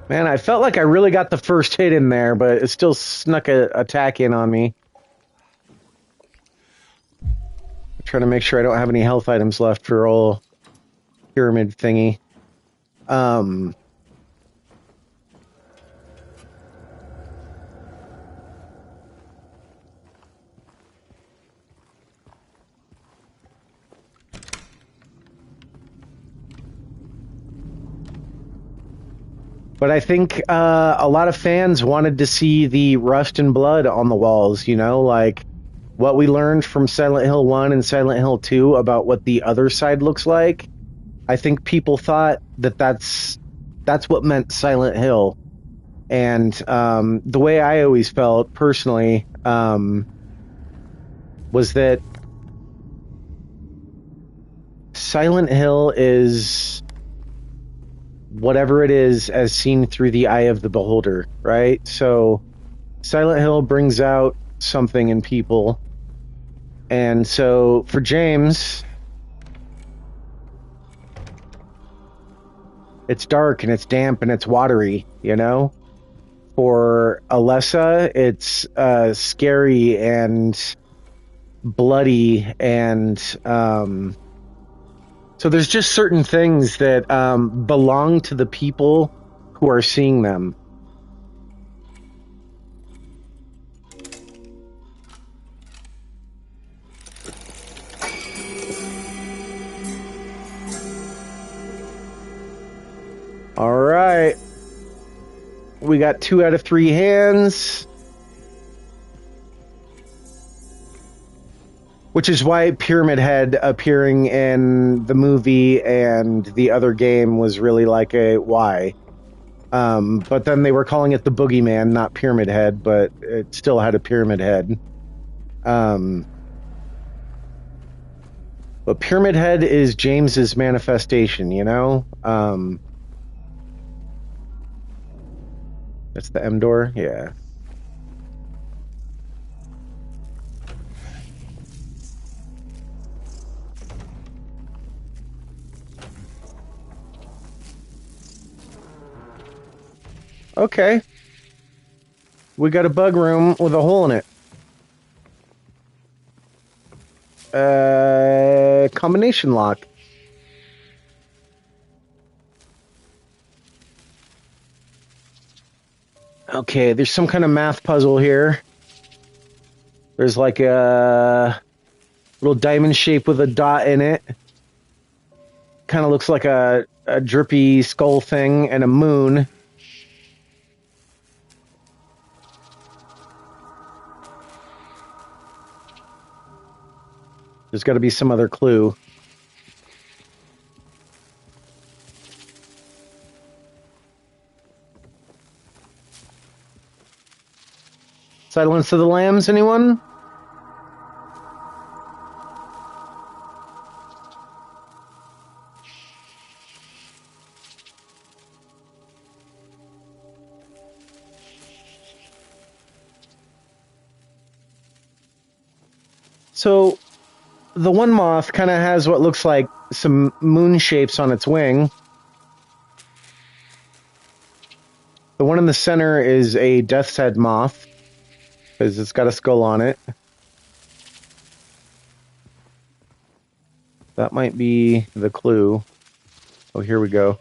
Man, I felt like I really got the first hit in there, but it still snuck a attack in on me. I'm trying to make sure I don't have any health items left for old pyramid thingy. But I think a lot of fans wanted to see the rust and blood on the walls, you know, like what we learned from Silent Hill 1 and Silent Hill 2 about what the other side looks like. I think people thought that that's what meant Silent Hill. And the way I always felt personally was that Silent Hill is whatever it is as seen through the eye of the beholder, right? So Silent Hill brings out something in people. And so for James, it's dark and it's damp and it's watery, you know? For Alessa, it's scary and bloody and so there's just certain things that belong to the people who are seeing them. All right. We got 2 out of 3 hands. Which is why Pyramid Head appearing in the movie and the other game was really like a why. But then they were calling it the Boogeyman, not Pyramid Head, but it still had a Pyramid Head. But Pyramid Head is James's manifestation, you know? That's the M door? Yeah. Okay. We got a bug room with a hole in it. Combination lock. Okay, there's some kind of math puzzle here. There's like a little diamond shape with a dot in it. Kind of looks like a drippy skull thing, and a moon. There's got to be some other clue. Silence of the Lambs, anyone? So, the one moth kind of has what looks like some moon shapes on its wing. The one in the center is a death's head moth, because it's got a skull on it. That might be the clue. Oh, here we go.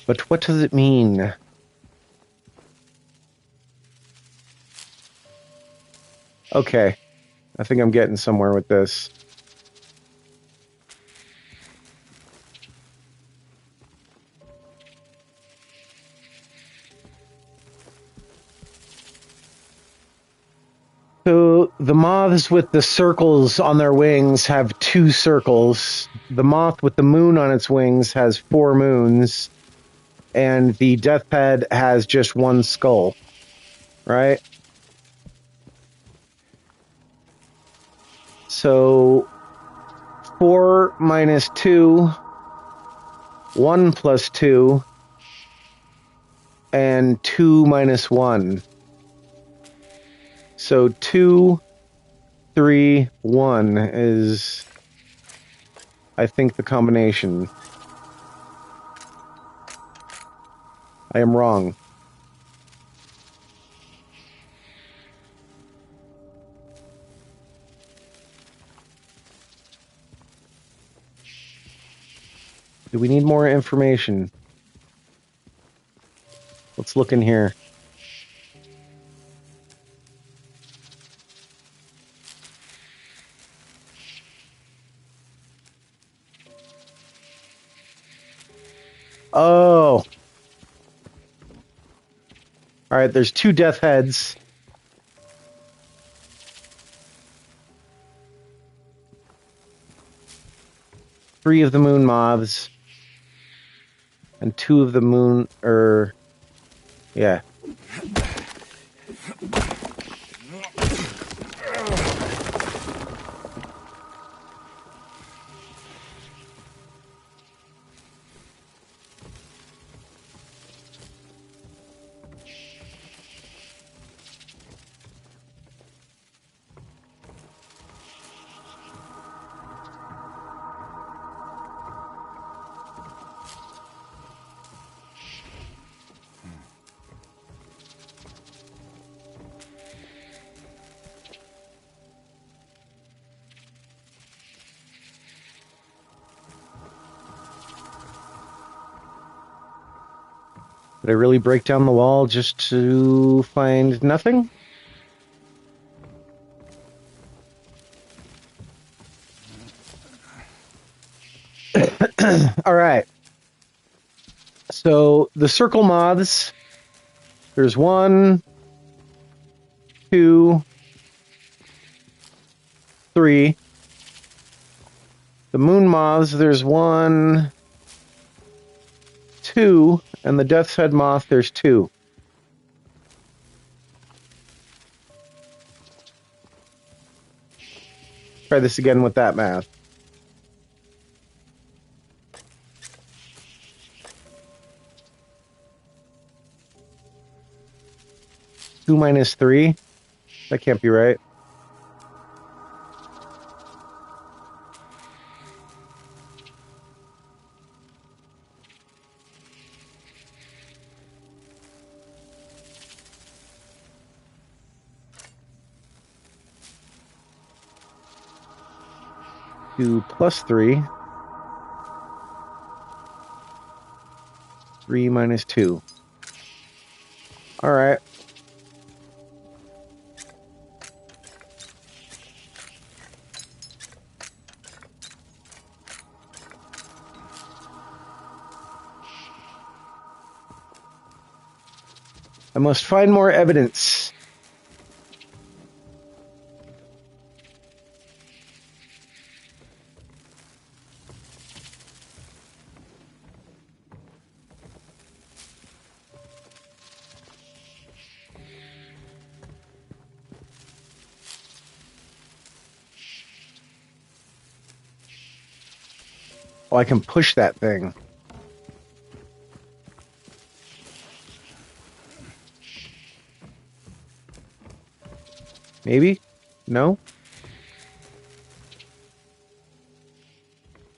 But what does it mean? Okay, I think I'm getting somewhere with this. So the moths with the circles on their wings have 2 circles. The moth with the moon on its wings has 4 moons. And the death head has just 1 skull. Right? So 4 minus 2, 1 plus 2, and 2 minus 1. So 2, 3, 1 is, I think, the combination. I am wrong. Do we need more information? Let's look in here. Oh. Alright, there's 2 death heads. Three of the moon moths. And 2 of the moon... yeah. Did I really break down the wall just to find nothing? Alright. So, the circle moths, there's 1, 2, 3. The moon moths, there's 1, 2, and the death's head moth, there's 2. Try this again with that math. Two minus 3? That can't be right. 2 plus 3. 3 minus 2. All right. I must find more evidence. Oh, I can push that thing. Maybe? No?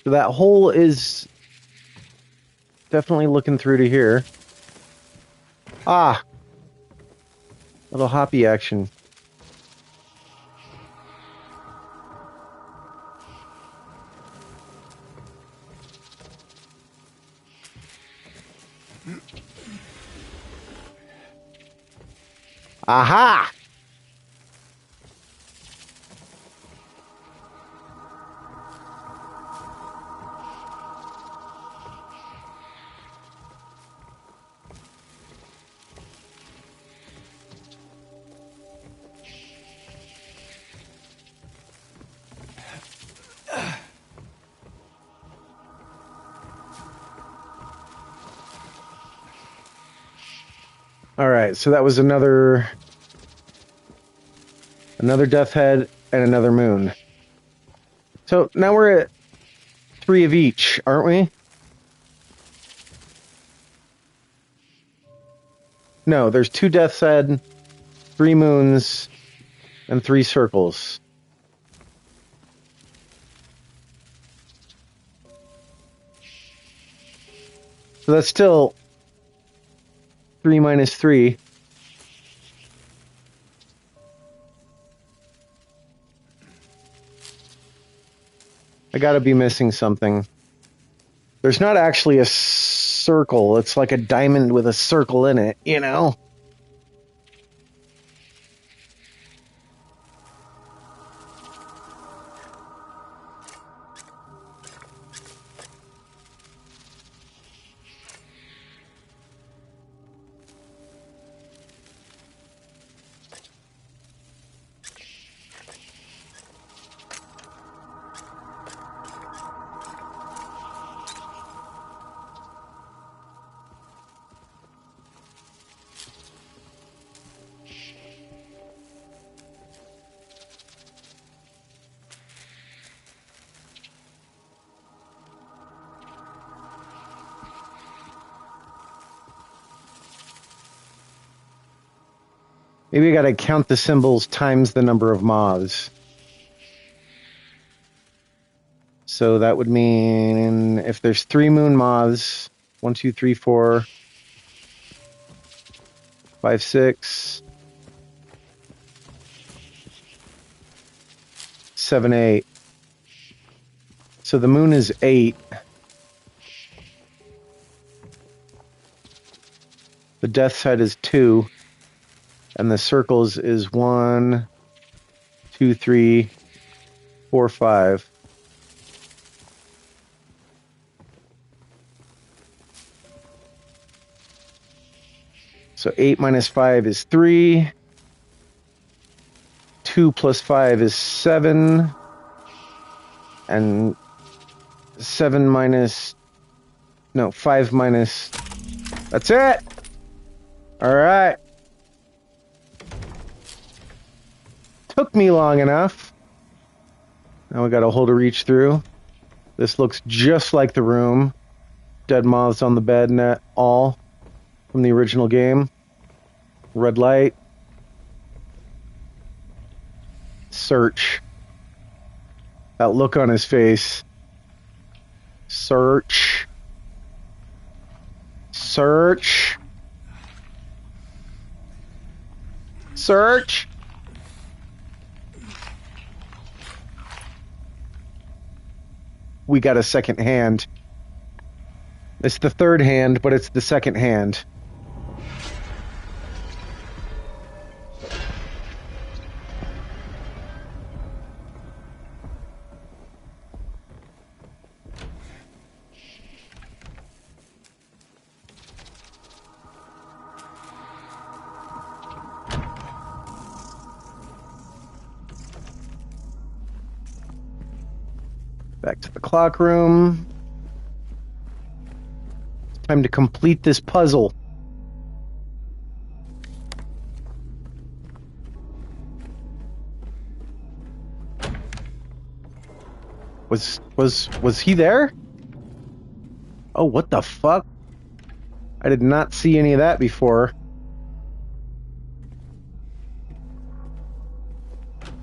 So that hole is definitely looking through to here. Ah! Little hoppy action. Aha! All right, so that was another death head and another moon. So now we're at 3 of each, aren't we? No, there's 2 death's head, 3 moons, and 3 circles. So that's still 3 minus 3. I gotta be missing something. There's not actually a circle. It's like a diamond with a circle in it, you know? Maybe I gotta count the symbols times the number of moths. So that would mean if there's 3 moon moths, 1, 2, 3, 4, 5, 6, 7, 8. So the moon is 8. The death's head is 2. And the circles is 1, 2, 3, 4, 5. So 8 minus 5 is 3. 2 plus 5 is 7. And 7 minus... No, 5 minus... That's it! Alright. Took me long enough. Now we got a hole to reach through. This looks just like the room. Dead moths on the bed and all from the original game. Red light. Search. That look on his face. Search. Search. Search. we got a second hand. It's the third hand, but it's the second hand. Back to the clock room. It's time to complete this puzzle. Was he there? Oh, what the fuck? I did not see any of that before.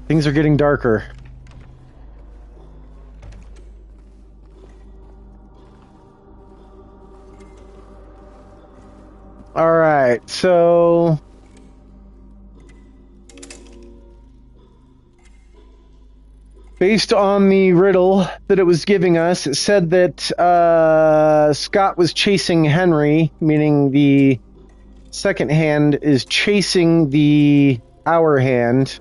Things are getting darker. Alright, so... based on the riddle that it was giving us, it said that Scott was chasing Henry, meaning the second hand is chasing the hour hand.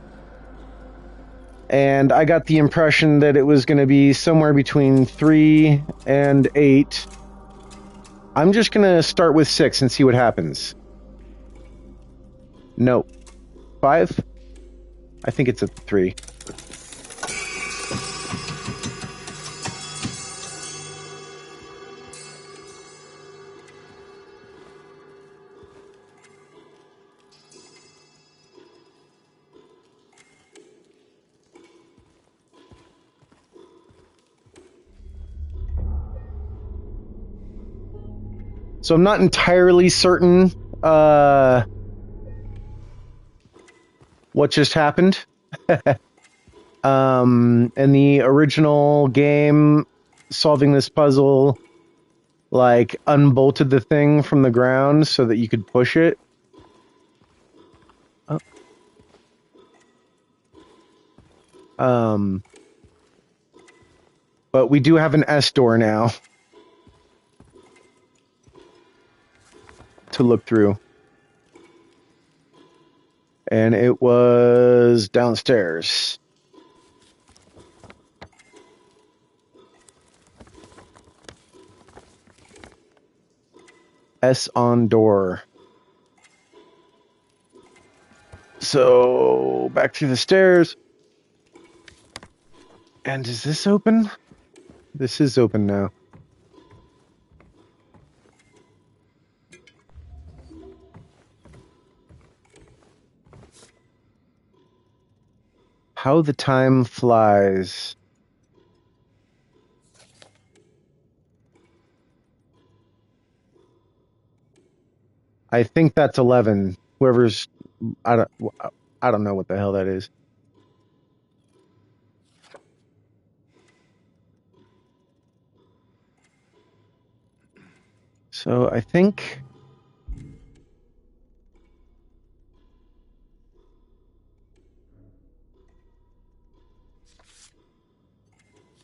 And I got the impression that it was going to be somewhere between 3 and 8. I'm just going to start with 6 and see what happens. No. 5? I think it's a 3. So I'm not entirely certain what just happened. In the original game, solving this puzzle, like, unbolted the thing from the ground so that you could push it. Oh. But we do have an S door now to look through. And it was downstairs. S on door. So, back through the stairs. And is this open? This is open now. How the time flies. I think that's 11. Whoever's... I don't know what the hell that is. So I think...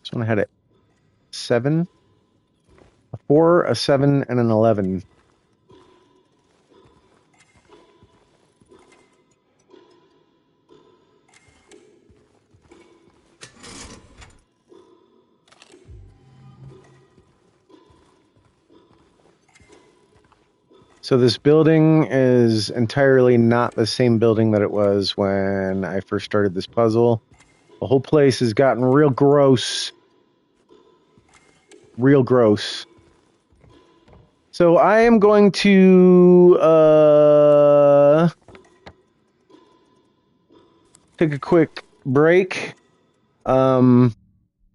this one had a 7, a 4, a 7, and an 11. So this building is entirely not the same building that it was when I first started this puzzle. The whole place has gotten real gross. Real gross. So I am going to take a quick break. I'll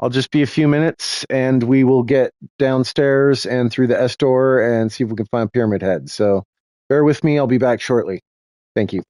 just be a few minutes and we will get downstairs and through the S door and see if we can find Pyramid Head. So bear with me. I'll be back shortly. Thank you.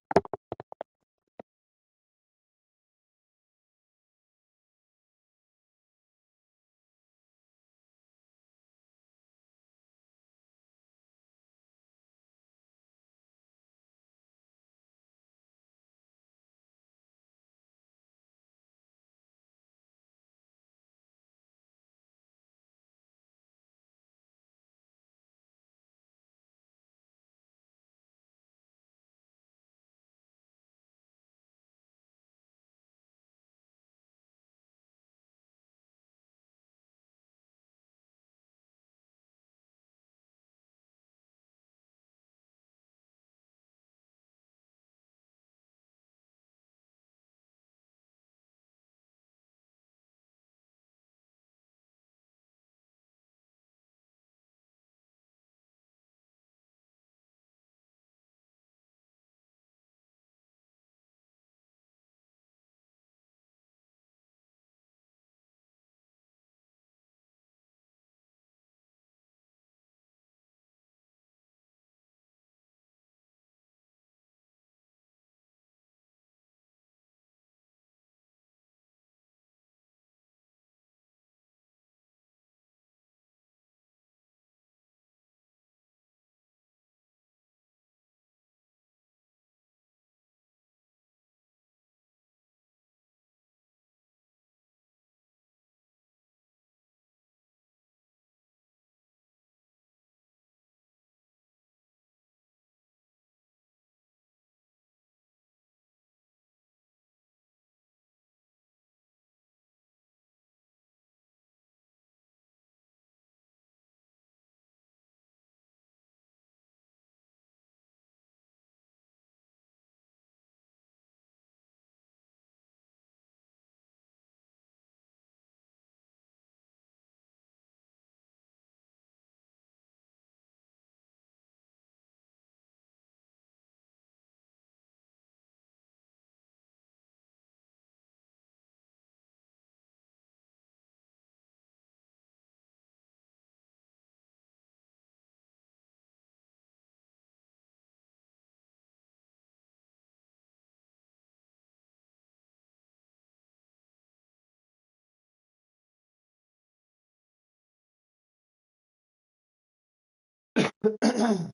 I'm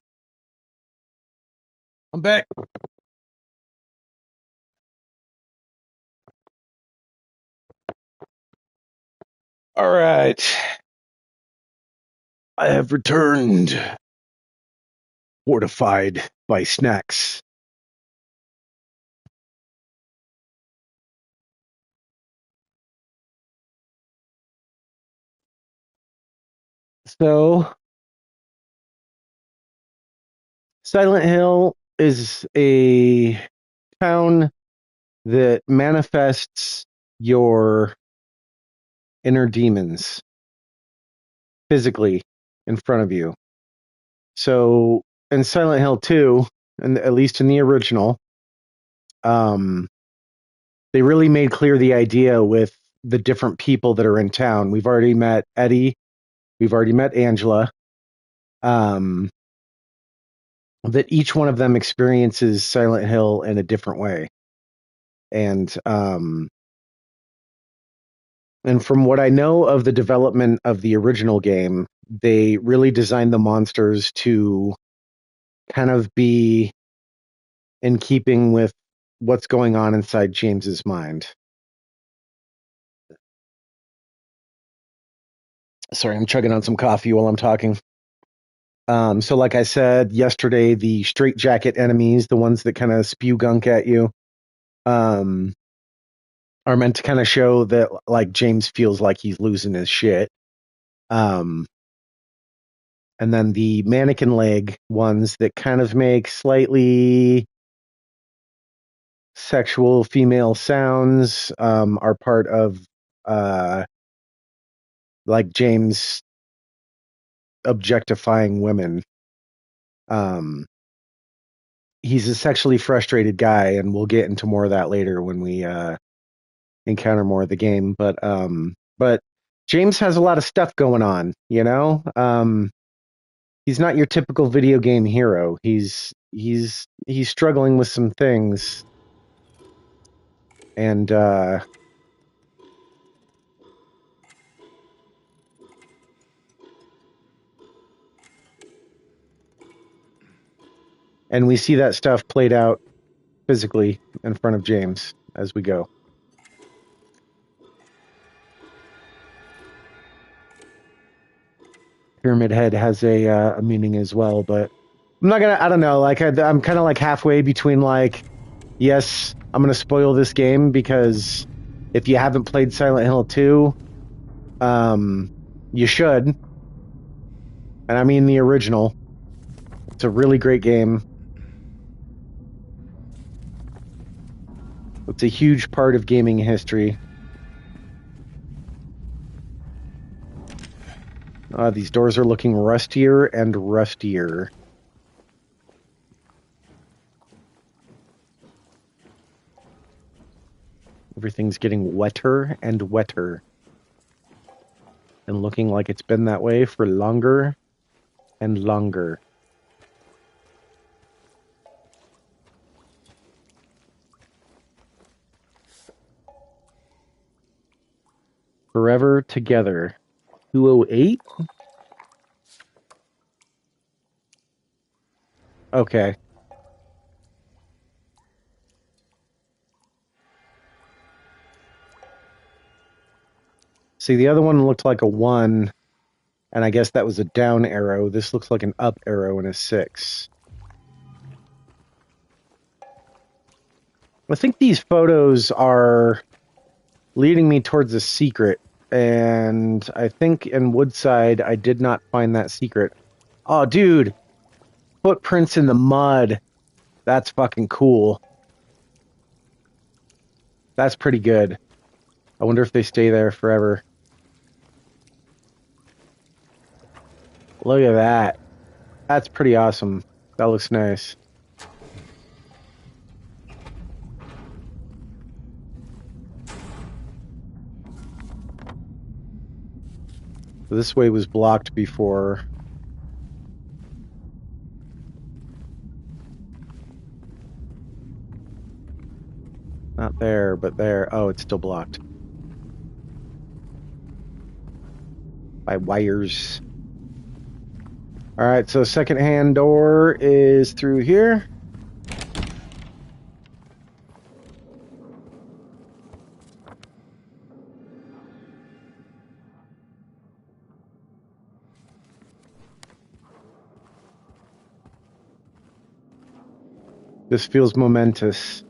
back. All right. I have returned, fortified by snacks. So, Silent Hill is a town that manifests your inner demons physically in front of you. So, in Silent Hill 2, and at least in the original, they really made clear the idea with the different people that are in town. We've already met Eddie, we've already met Angela. That each one of them experiences Silent Hill in a different way. And from what I know of the development of the original game, they really designed the monsters to kind of be in keeping with what's going on inside James's mind. Sorry, I'm chugging on some coffee while I'm talking. So like I said yesterday, the straitjacket enemies, the ones that kind of spew gunk at you, are meant to kind of show that like James feels like he's losing his shit. And then the mannequin leg ones that kind of make slightly sexual female sounds are part of like James objectifying women. He's a sexually frustrated guy, and we'll get into more of that later when we encounter more of the game. But James has a lot of stuff going on, you know. He's not your typical video game hero. He's struggling with some things, and we see that stuff played out physically in front of James as we go. Pyramid Head has a meaning as well, but I'm not gonna. I don't know. Like I'm kind of like halfway between like, yes, I'm gonna spoil this game because if you haven't played Silent Hill 2, you should. And I mean the original. It's a really great game. It's a huge part of gaming history. These doors are looking rustier and rustier. Everything's getting wetter and wetter. And looking like it's been that way for longer and longer. Forever Together. 208? Okay. See, the other one looked like a 1, and I guess that was a down arrow. This looks like an up arrow and a 6. I think these photos are leading me towards a secret, and I think in Woodside I did not find that secret. Oh, dude! Footprints in the mud. That's fucking cool. That's pretty good. I wonder if they stay there forever. Look at that. That's pretty awesome. That looks nice. So this way was blocked before. Not there, but there. Oh, it's still blocked. By wires. Alright, so second-hand door is through here. This feels momentous.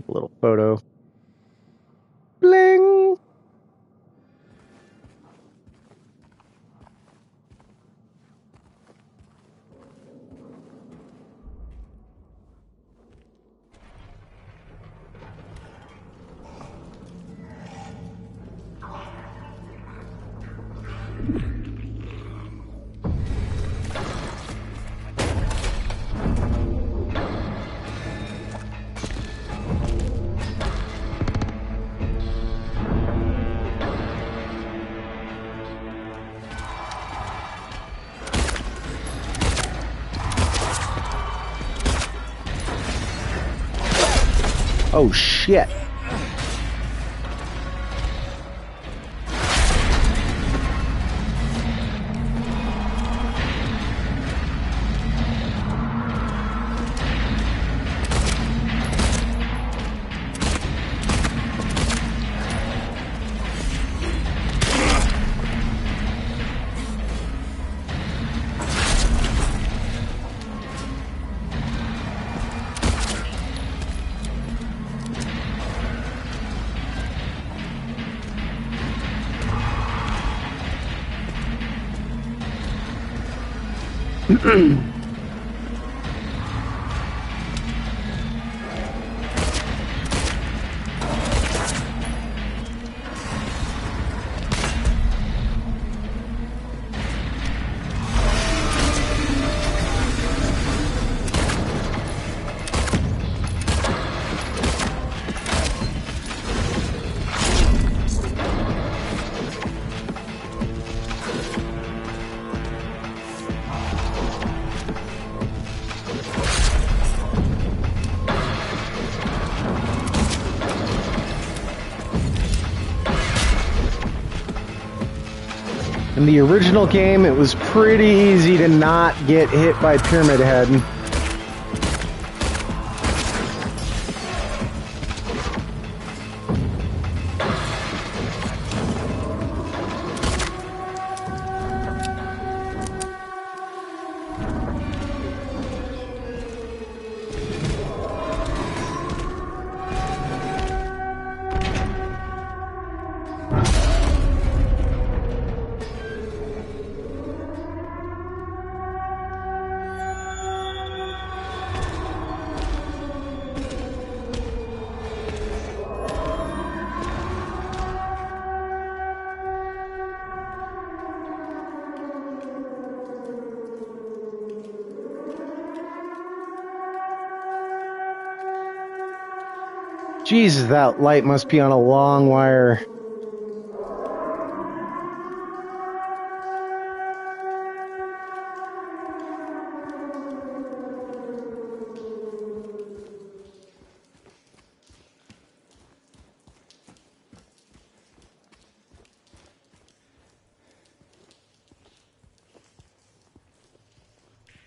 A little photo. Bling! Oh shit. In the original game, it was pretty easy to not get hit by Pyramid Head. Jesus, that light must be on a long wire.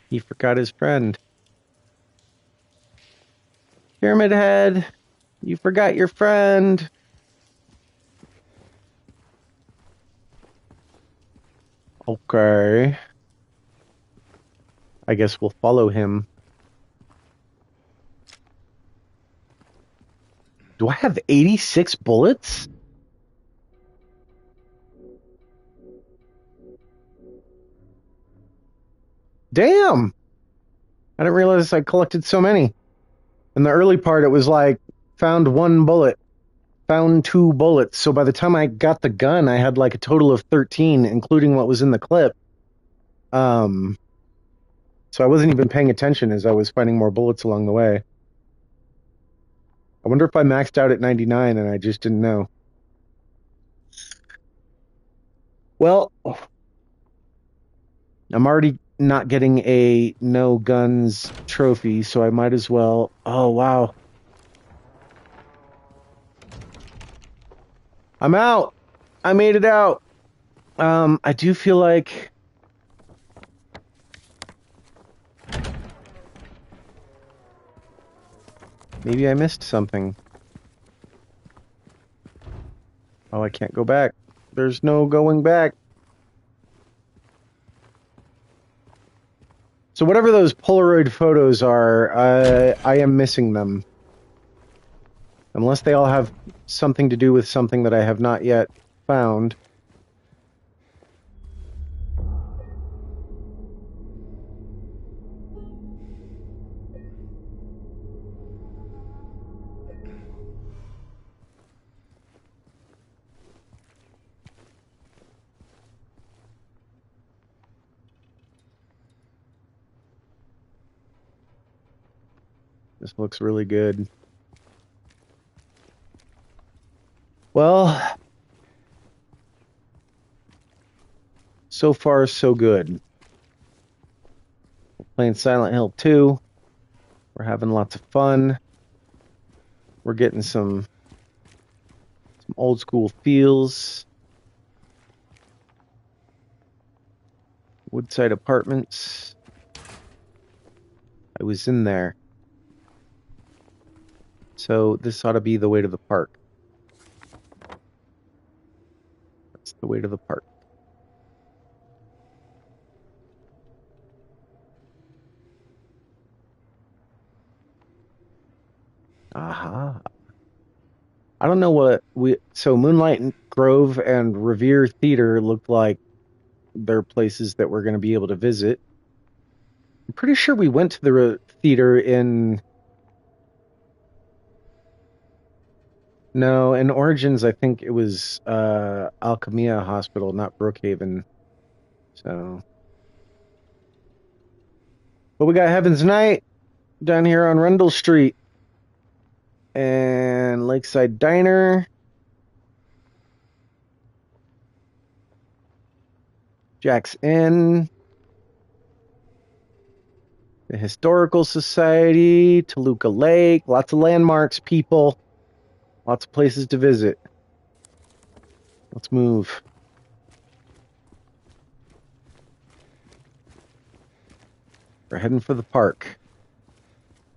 He forgot his friend. Pyramid Head, you forgot your friend. Okay. I guess we'll follow him. Do I have 86 bullets? Damn! I didn't realize I collected so many. In the early part, it was like, found 1 bullet, found 2 bullets. So by the time I got the gun, I had like a total of 13, including what was in the clip. So I wasn't even paying attention as I was finding more bullets along the way. I wonder if I maxed out at 99 and I just didn't know. Well, I'm already not getting a no guns trophy, so I might as well. Oh, wow. I'm out. I made it out. I do feel like maybe I missed something. Oh, I can't go back. There's no going back. So whatever those Polaroid photos are, I am missing them. Unless they all have something to do with something that I have not yet found. This looks really good. Well, so far so good. We're playing Silent Hill 2. We're having lots of fun. We're getting some old school feels. Woodside Apartments. I was in there. So this ought to be the way to the park. That's the way to the park. Aha. I don't know what so Moonlight Grove and Revere Theater looked like they're places that we're going to be able to visit. I'm pretty sure we went to the theater in no, in Origins I think it was Alchemia Hospital, not Brookhaven. So but we got Heaven's Night down here on Rundle Street and Lakeside Diner. Jack's Inn, the Historical Society, Toluca Lake, lots of landmarks, people, lots of places to visit. Let's move. We're heading for the park.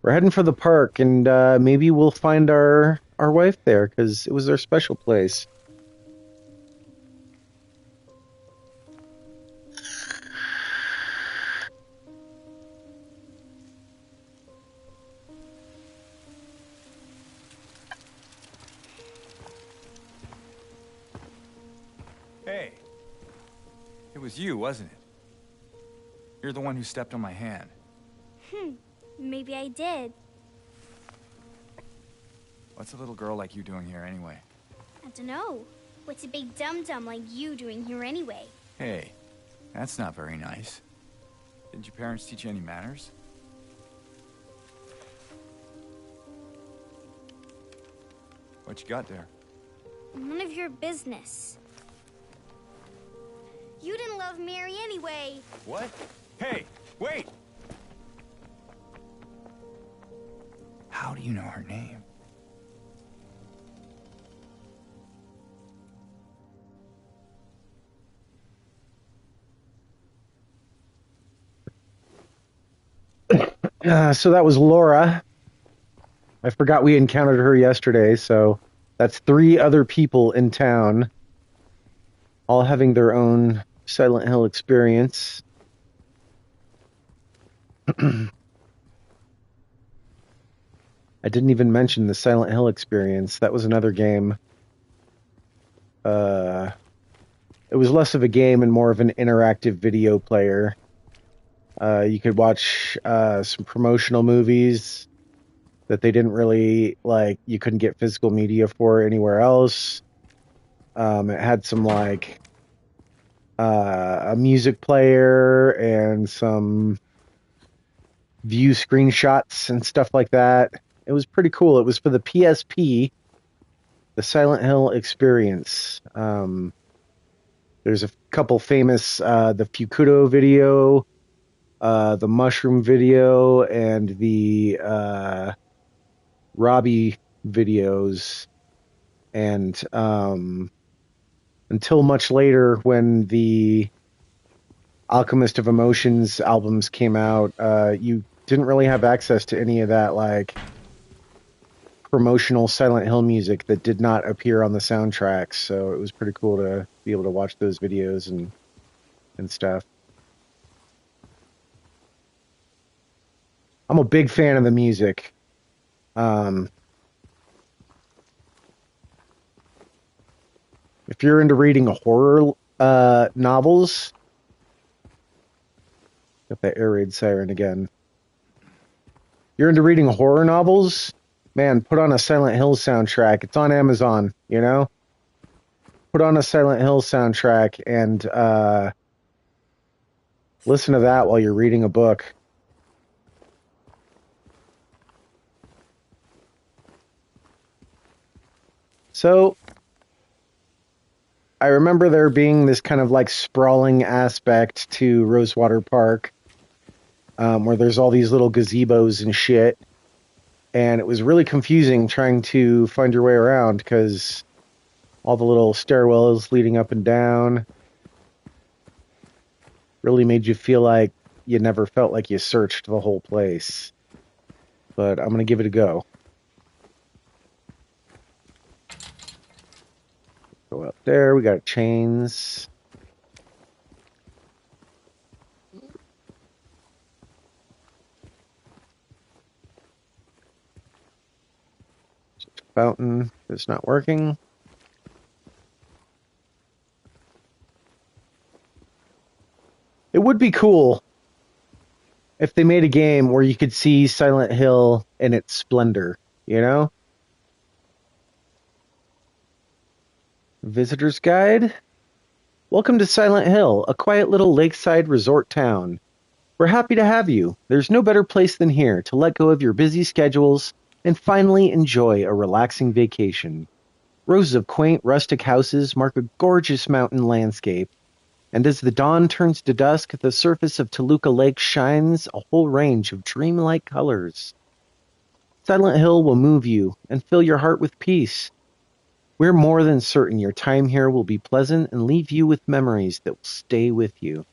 We're heading for the park, and maybe we'll find our wife there, because it was our special place. Hey. It was you, wasn't it? You're the one who stepped on my hand. Maybe I did. What's a little girl like you doing here anyway? I don't know. What's a big dum-dum like you doing here anyway? Hey, that's not very nice. Didn't your parents teach you any manners? What you got there? None of your business. You didn't love Mary anyway. What? Hey, wait! How do you know her name? So that was Laura. I forgot we encountered her yesterday, so that's 3 other people in town, all having their own Silent Hill experience. I didn't even mention the Silent Hill experience. That was another game. It was less of a game and more of an interactive video player. You could watch some promotional movies that they didn't really like. You couldn't get physical media for anywhere else. It had some like a music player and some view screenshots and stuff like that. It was pretty cool. It was for the PSP, the Silent Hill experience. There's a couple famous, the Fukudo video, the Mushroom video, and the Robbie videos. And until much later, when the Alchemist of Emotions albums came out, you didn't really have access to any of that like promotional Silent Hill music that did not appear on the soundtracks. So it was pretty cool to be able to watch those videos and stuff. I'm a big fan of the music. If you're into reading horror novels, got that air raid siren again. You're into reading horror novels, man, put on a Silent Hill soundtrack. It's on Amazon, you know? Put on a Silent Hill soundtrack and listen to that while you're reading a book. So, I remember there being this kind of like sprawling aspect to Rosewater Park, where there's all these little gazebos and shit. And it was really confusing trying to find your way around because all the little stairwells leading up and down really made you feel like you never felt like you searched the whole place. But I'm going to give it a go. Go up there. We got chains. Fountain is not working. It would be cool if they made a game where you could see Silent Hill in its splendor, you know? Visitor's Guide. Welcome to Silent Hill, a quiet little lakeside resort town. We're happy to have you. There's no better place than here to let go of your busy schedules and finally enjoy a relaxing vacation. Rows of quaint rustic houses mark a gorgeous mountain landscape, and as the dawn turns to dusk, the surface of Toluca Lake shines a whole range of dreamlike colors. Silent Hill will move you and fill your heart with peace. We're more than certain your time here will be pleasant and leave you with memories that will stay with you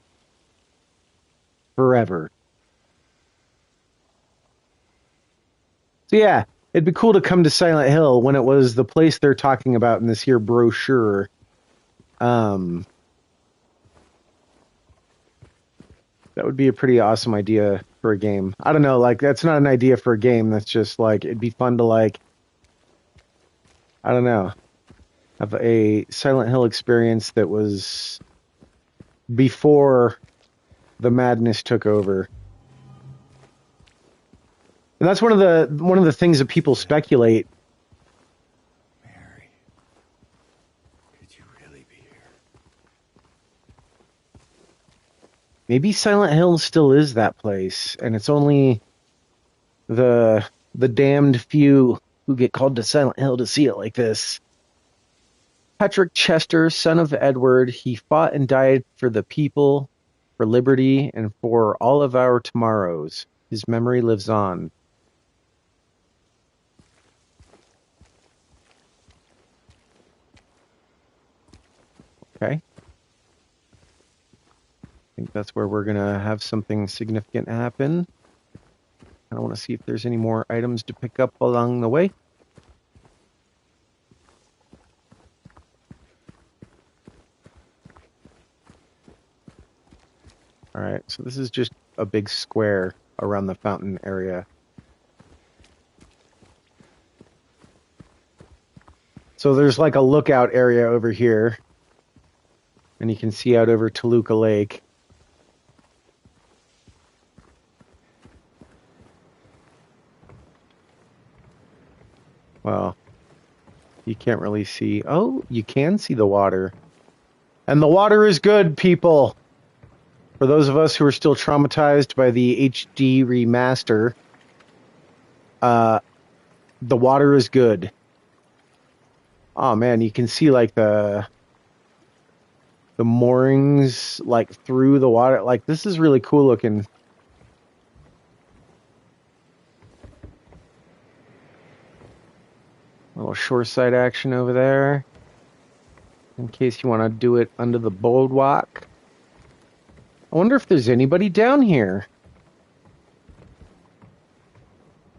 forever. So yeah, it'd be cool to come to Silent Hill when it was the place they're talking about in this here brochure. That would be a pretty awesome idea for a game. I don't know, like, that's not an idea for a game. That's just, like, it'd be fun to, like, I don't know, have a Silent Hill experience that was before the madness took over. And that's one of the things that people speculate. Mary, could you really be here? Maybe Silent Hill still is that place, and it's only the damned few who get called to Silent Hill to see it like this. Patrick Chester, son of Edward, he fought and died for the people, for liberty, and for all of our tomorrows. His memory lives on. Okay. I think that's where we're going to have something significant happen. I want to see if there's any more items to pick up along the way. Alright, so this is just a big square around the fountain area. So there's like a lookout area over here. And you can see out over Toluca Lake. Well, you can't really see. Oh, you can see the water. And the water is good, people. For those of us who are still traumatized by the HD remaster, the water is good. Oh man, you can see like the moorings like through the water. Like, this is really cool looking. little shoreside action over there. In case you want to do it under the boardwalk. I wonder if there's anybody down here.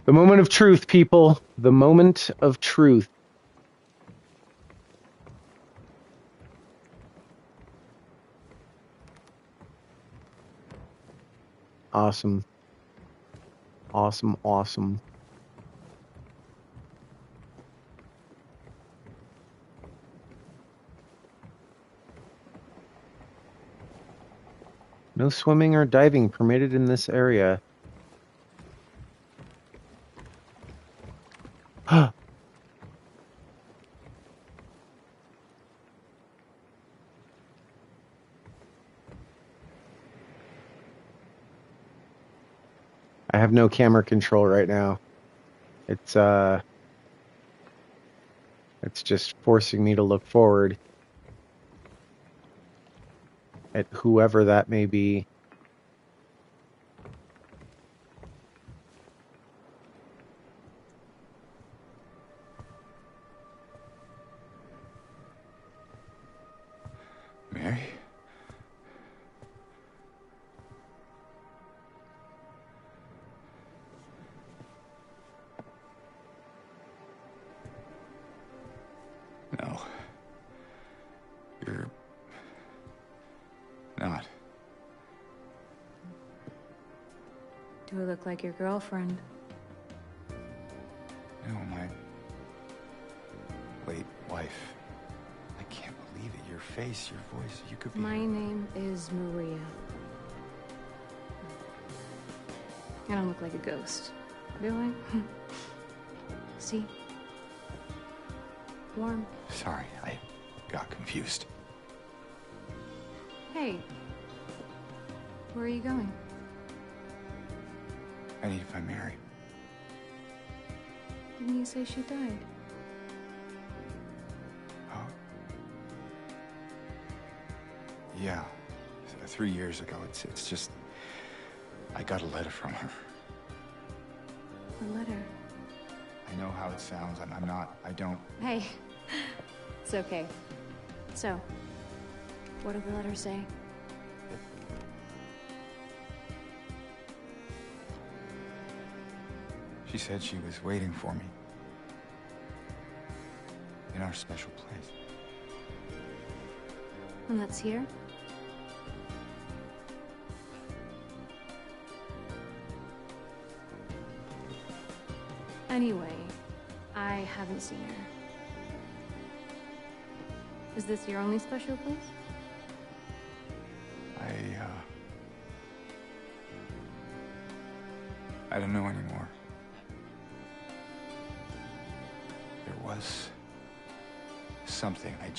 The moment of truth, people. The moment of truth. Awesome. Awesome, awesome. No swimming or diving permitted in this area. I have no camera control right now. It's just forcing me to look forward at whoever that may be. Mary? No. You're not. Do I look like your girlfriend? No, my late wife. I can't believe it. Your face, your voice, you could be... My name is Maria. I don't look like a ghost, do I? See? Warm. Sorry, I got confused. Hey. Where are you going? I need to find Mary. Didn't you say she died? Oh. Yeah. 3 years ago. It's just... I got a letter from her. A letter? I know how it sounds. I'm not... I don't... Hey. It's okay. So, what did the letter say? She said she was waiting for me. In our special place. And that's here? Anyway, I haven't seen her. Is this your only special place? I don't know anymore. There was something. I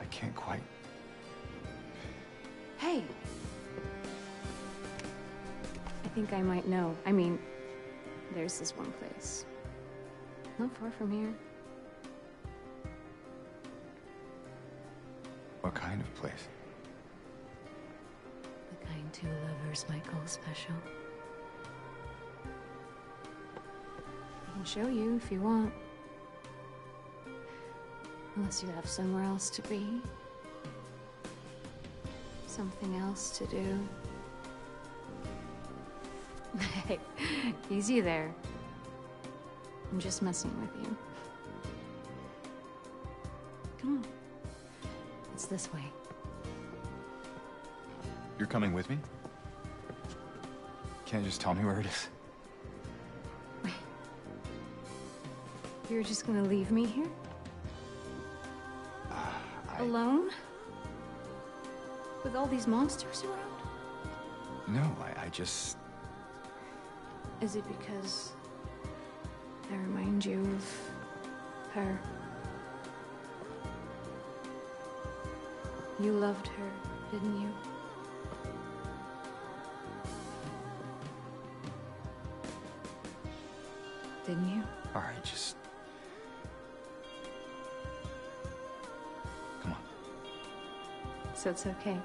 can't quite. Hey! I think I might know. I mean, there's this one place. Not far from here. What kind of place? The kind two lovers might call special. I can show you if you want. Unless you have somewhere else to be. Something else to do. Hey, easy there. I'm just messing with you. Come on. It's this way. You're coming with me? Can't you just tell me where it is? You're just gonna leave me here? Alone? With all these monsters around? No, I just... Is it because I remind you of her? You loved her, didn't you? Didn't you? All right, just... Come on. So it's okay.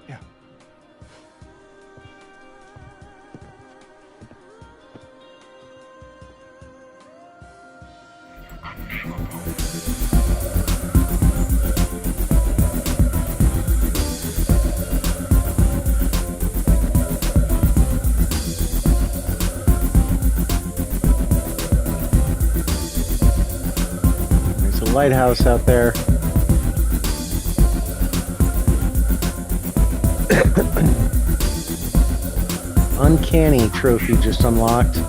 Yeah. lighthouse out there. Uncanny trophy just unlocked.